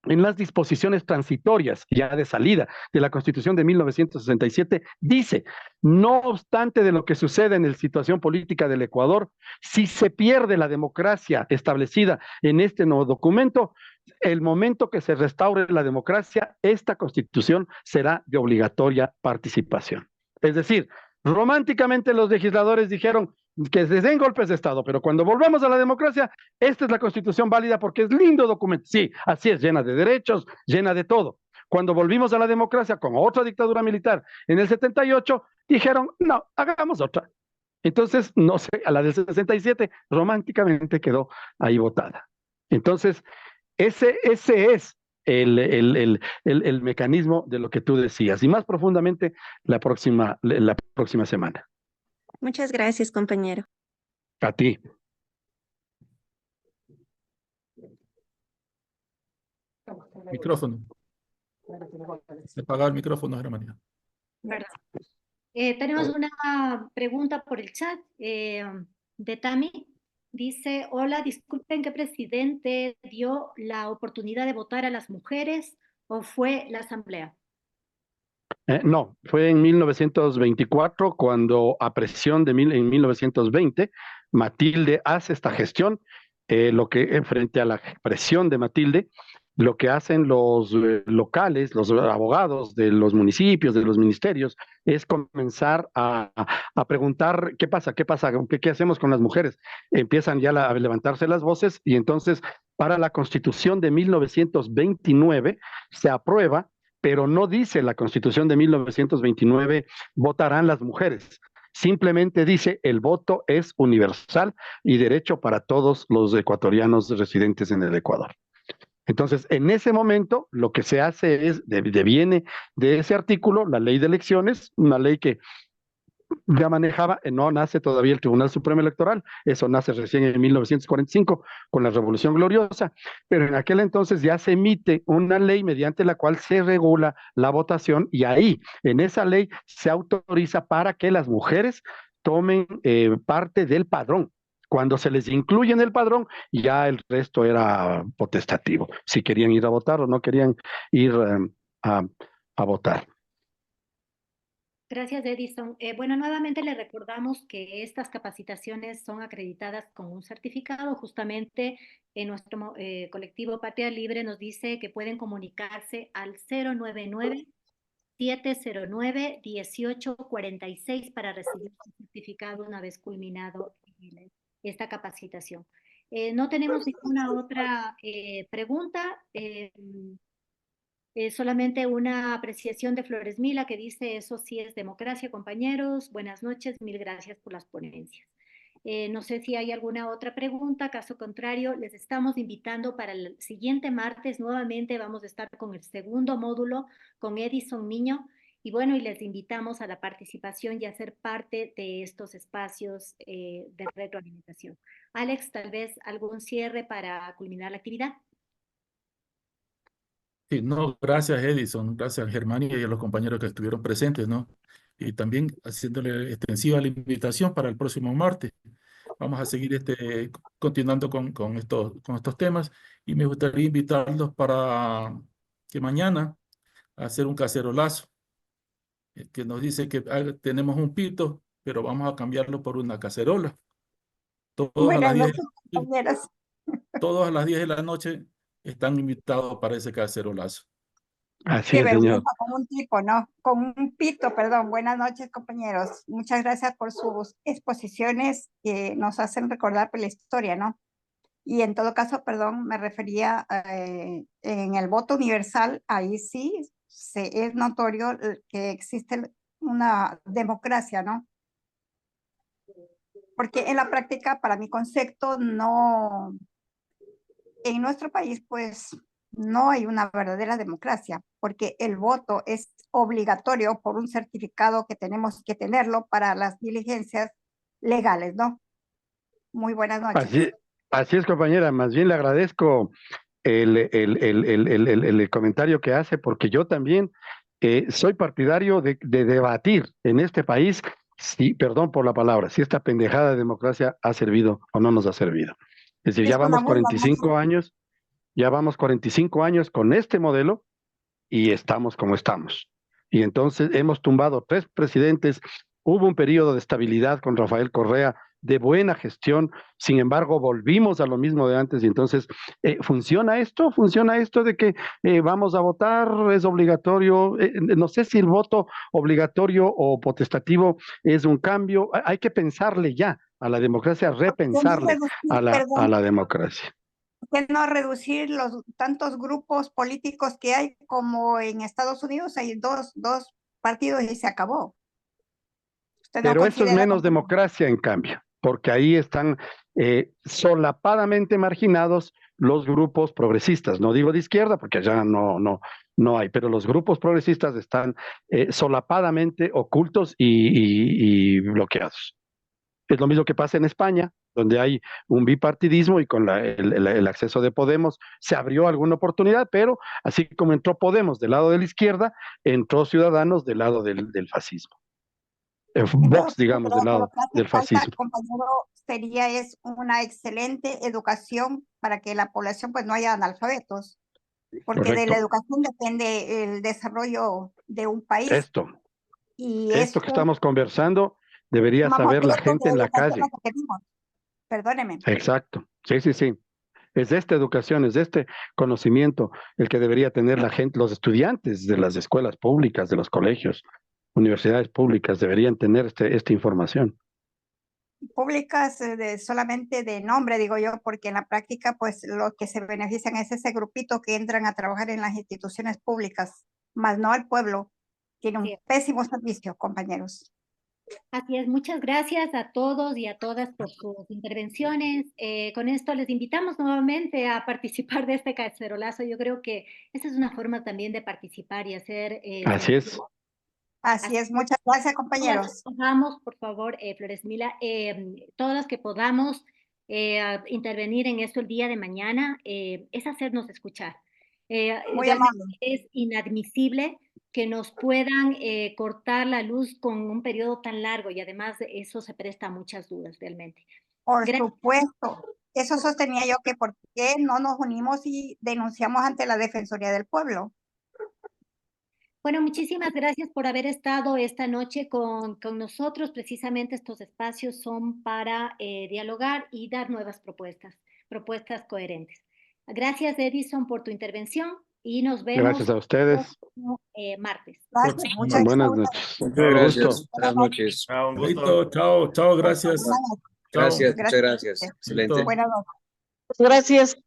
S2: en las disposiciones transitorias ya de salida de la Constitución de 1967, dice, no obstante de lo que sucede en la situación política del Ecuador, si se pierde la democracia establecida en este nuevo documento, el momento que se restaure la democracia, esta Constitución será de obligatoria participación. Es decir, románticamente los legisladores dijeron que se den golpes de Estado, pero cuando volvamos a la democracia, esta es la Constitución válida porque es lindo documento. Sí, así es, llena de derechos, llena de todo. Cuando volvimos a la democracia con otra dictadura militar en el 78, dijeron, no, hagamos otra. Entonces, no sé, a la del 67 románticamente quedó ahí votada. Entonces, ese es el mecanismo de lo que tú decías, y más profundamente la próxima semana.
S6: Muchas gracias, compañero.
S2: A ti.
S4: Micrófono. Apagar el micrófono, Germania.
S1: ¿Verdad? Tenemos una pregunta por el chat de Tami. Dice, hola, disculpen, ¿qué presidente dio la oportunidad de votar a las mujeres o fue la Asamblea?
S2: No, fue en 1924 cuando a presión en 1920 Matilde hace esta gestión, frente a la presión de Matilde, lo que hacen los locales, los abogados de los municipios, de los ministerios, es comenzar a preguntar qué pasa, qué hacemos con las mujeres. Empiezan ya a levantarse las voces y entonces para la Constitución de 1929 se aprueba, pero no dice la Constitución de 1929 votarán las mujeres. Simplemente dice el voto es universal y derecho para todos los ecuatorianos residentes en el Ecuador. Entonces, en ese momento, lo que se hace es, deviene de ese artículo, la ley de elecciones, una ley que ya manejaba, no nace todavía el Tribunal Supremo Electoral, eso nace recién en 1945 con la Revolución Gloriosa, pero en aquel entonces ya se emite una ley mediante la cual se regula la votación y ahí, en esa ley, se autoriza para que las mujeres tomen parte del padrón. Cuando se les incluye en el padrón, ya el resto era potestativo, si querían ir a votar o no querían ir a votar.
S1: Gracias, Edison. Bueno, nuevamente le recordamos que estas capacitaciones son acreditadas con un certificado. Justamente en nuestro colectivo Patria Libre nos dice que pueden comunicarse al 099-709-1846 para recibir su certificado una vez culminado esta capacitación. No tenemos ninguna otra pregunta. Solamente una apreciación de Flores Mila que dice, eso sí es democracia, compañeros. Buenas noches, mil gracias por las ponencias. No sé si hay alguna otra pregunta, caso contrario, les estamos invitando para el siguiente martes, nuevamente vamos a estar con el segundo módulo con Edison Niño, y bueno, y les invitamos a la participación y a ser parte de estos espacios de retroalimentación. Alex, tal vez algún cierre para culminar la actividad.
S4: Sí, no, gracias Edison, gracias Germania y a los compañeros que estuvieron presentes, ¿no? Y también haciéndole extensiva la invitación para el próximo martes. Vamos a seguir continuando con estos temas y me gustaría invitarlos para que mañana hacer un cacerolazo, que nos dice que tenemos un pito, pero vamos a cambiarlo por una cacerola. Todos a las
S7: Buenas
S4: 10
S7: noches, compañeros.
S4: todos a las 10 de la noche están invitados para ese cacerolazo.
S2: Así
S7: Qué
S2: es, señor.
S7: vergüenza con un tipo, ¿no? Con un pito, perdón. Buenas noches, compañeros. Muchas gracias por sus exposiciones que nos hacen recordar pues, la historia, ¿no? Y en todo caso, perdón, me refería en el voto universal, ahí sí es notorio que existe una democracia, ¿no? Porque en la práctica, para mi concepto, no, en nuestro país, pues, no hay una verdadera democracia, porque el voto es obligatorio por un certificado que tenemos que tenerlo para las diligencias legales, ¿no? Muy buenas noches.
S2: Así es, compañera. Más bien le agradezco el comentario que hace, porque yo también soy partidario de debatir en este país, si, perdón por la palabra, si esta pendejada de democracia ha servido o no nos ha servido. Es decir,
S7: Es una muy buena noche.
S2: ya vamos 45 años con este modelo y estamos como estamos. Y entonces hemos tumbado 3 presidentes, hubo un periodo de estabilidad con Rafael Correa, de buena gestión, sin embargo volvimos a lo mismo de antes y entonces ¿funciona esto? ¿Funciona esto de que vamos a votar, es obligatorio? No sé si el voto obligatorio o potestativo es un cambio, hay que pensarle ya a la democracia, repensarle a la democracia.
S7: ¿Por qué no reducir los tantos grupos políticos que hay como en Estados Unidos? Hay dos partidos y se acabó. ¿Usted no
S2: Pero eso es
S7: considera
S2: menos democracia, en cambio, porque ahí están solapadamente marginados los grupos progresistas. No digo de izquierda, porque allá no hay, pero los grupos progresistas están solapadamente ocultos y bloqueados. Es lo mismo que pasa en España, donde hay un bipartidismo y con el acceso de Podemos se abrió alguna oportunidad, pero así como entró Podemos del lado de la izquierda, entró Ciudadanos del lado del fascismo. Vox, digamos, del lado del fascismo.
S7: Compañero, sería una excelente educación para que la población pues no haya analfabetos, porque
S2: Correcto.
S7: de la educación depende el desarrollo de un país.
S2: Esto que estamos conversando debería
S7: Vamos,
S2: saber la
S7: esto
S2: gente
S7: de
S2: en la
S7: educación
S2: calle.
S7: lo que pedimos. Perdóneme.
S2: Exacto. Sí. Es de esta educación, es de este conocimiento el que debería tener la gente, los estudiantes de las escuelas públicas, de los colegios, universidades públicas, deberían tener esta información.
S7: Públicas solamente de nombre, digo yo, porque en la práctica, pues, los que se benefician es ese grupito que entran a trabajar en las instituciones públicas, más no al pueblo. Tiene un pésimo servicio, compañeros.
S1: Así es, muchas gracias a todos y a todas por sus intervenciones. Con esto les invitamos nuevamente a participar de este cacerolazo. Yo creo que esta es una forma también de participar y hacer...
S2: Así es.
S7: Así es, muchas gracias, compañeros.
S1: Vamos, por favor, Flores Mila, todos los que podamos intervenir en esto el día de mañana, es hacernos escuchar.
S7: Muy amable.
S1: Es inadmisible que nos puedan cortar la luz con un periodo tan largo y además eso se presta a muchas dudas realmente.
S7: Por supuesto. Eso sostenía yo, que por qué no nos unimos y denunciamos ante la Defensoría del Pueblo.
S1: Bueno, muchísimas gracias por haber estado esta noche con nosotros. Precisamente estos espacios son para dialogar y dar nuevas propuestas coherentes. Gracias, Edison, por tu intervención y nos vemos.
S2: Gracias a ustedes.
S1: Martes.
S7: Gracias,
S2: buenas noches.
S8: Muchas gracias. Buenas noches.
S3: Un gusto.
S4: Chao, gracias.
S8: Gracias, muchas gracias. Excelente.
S7: Buenas noches.
S9: Gracias.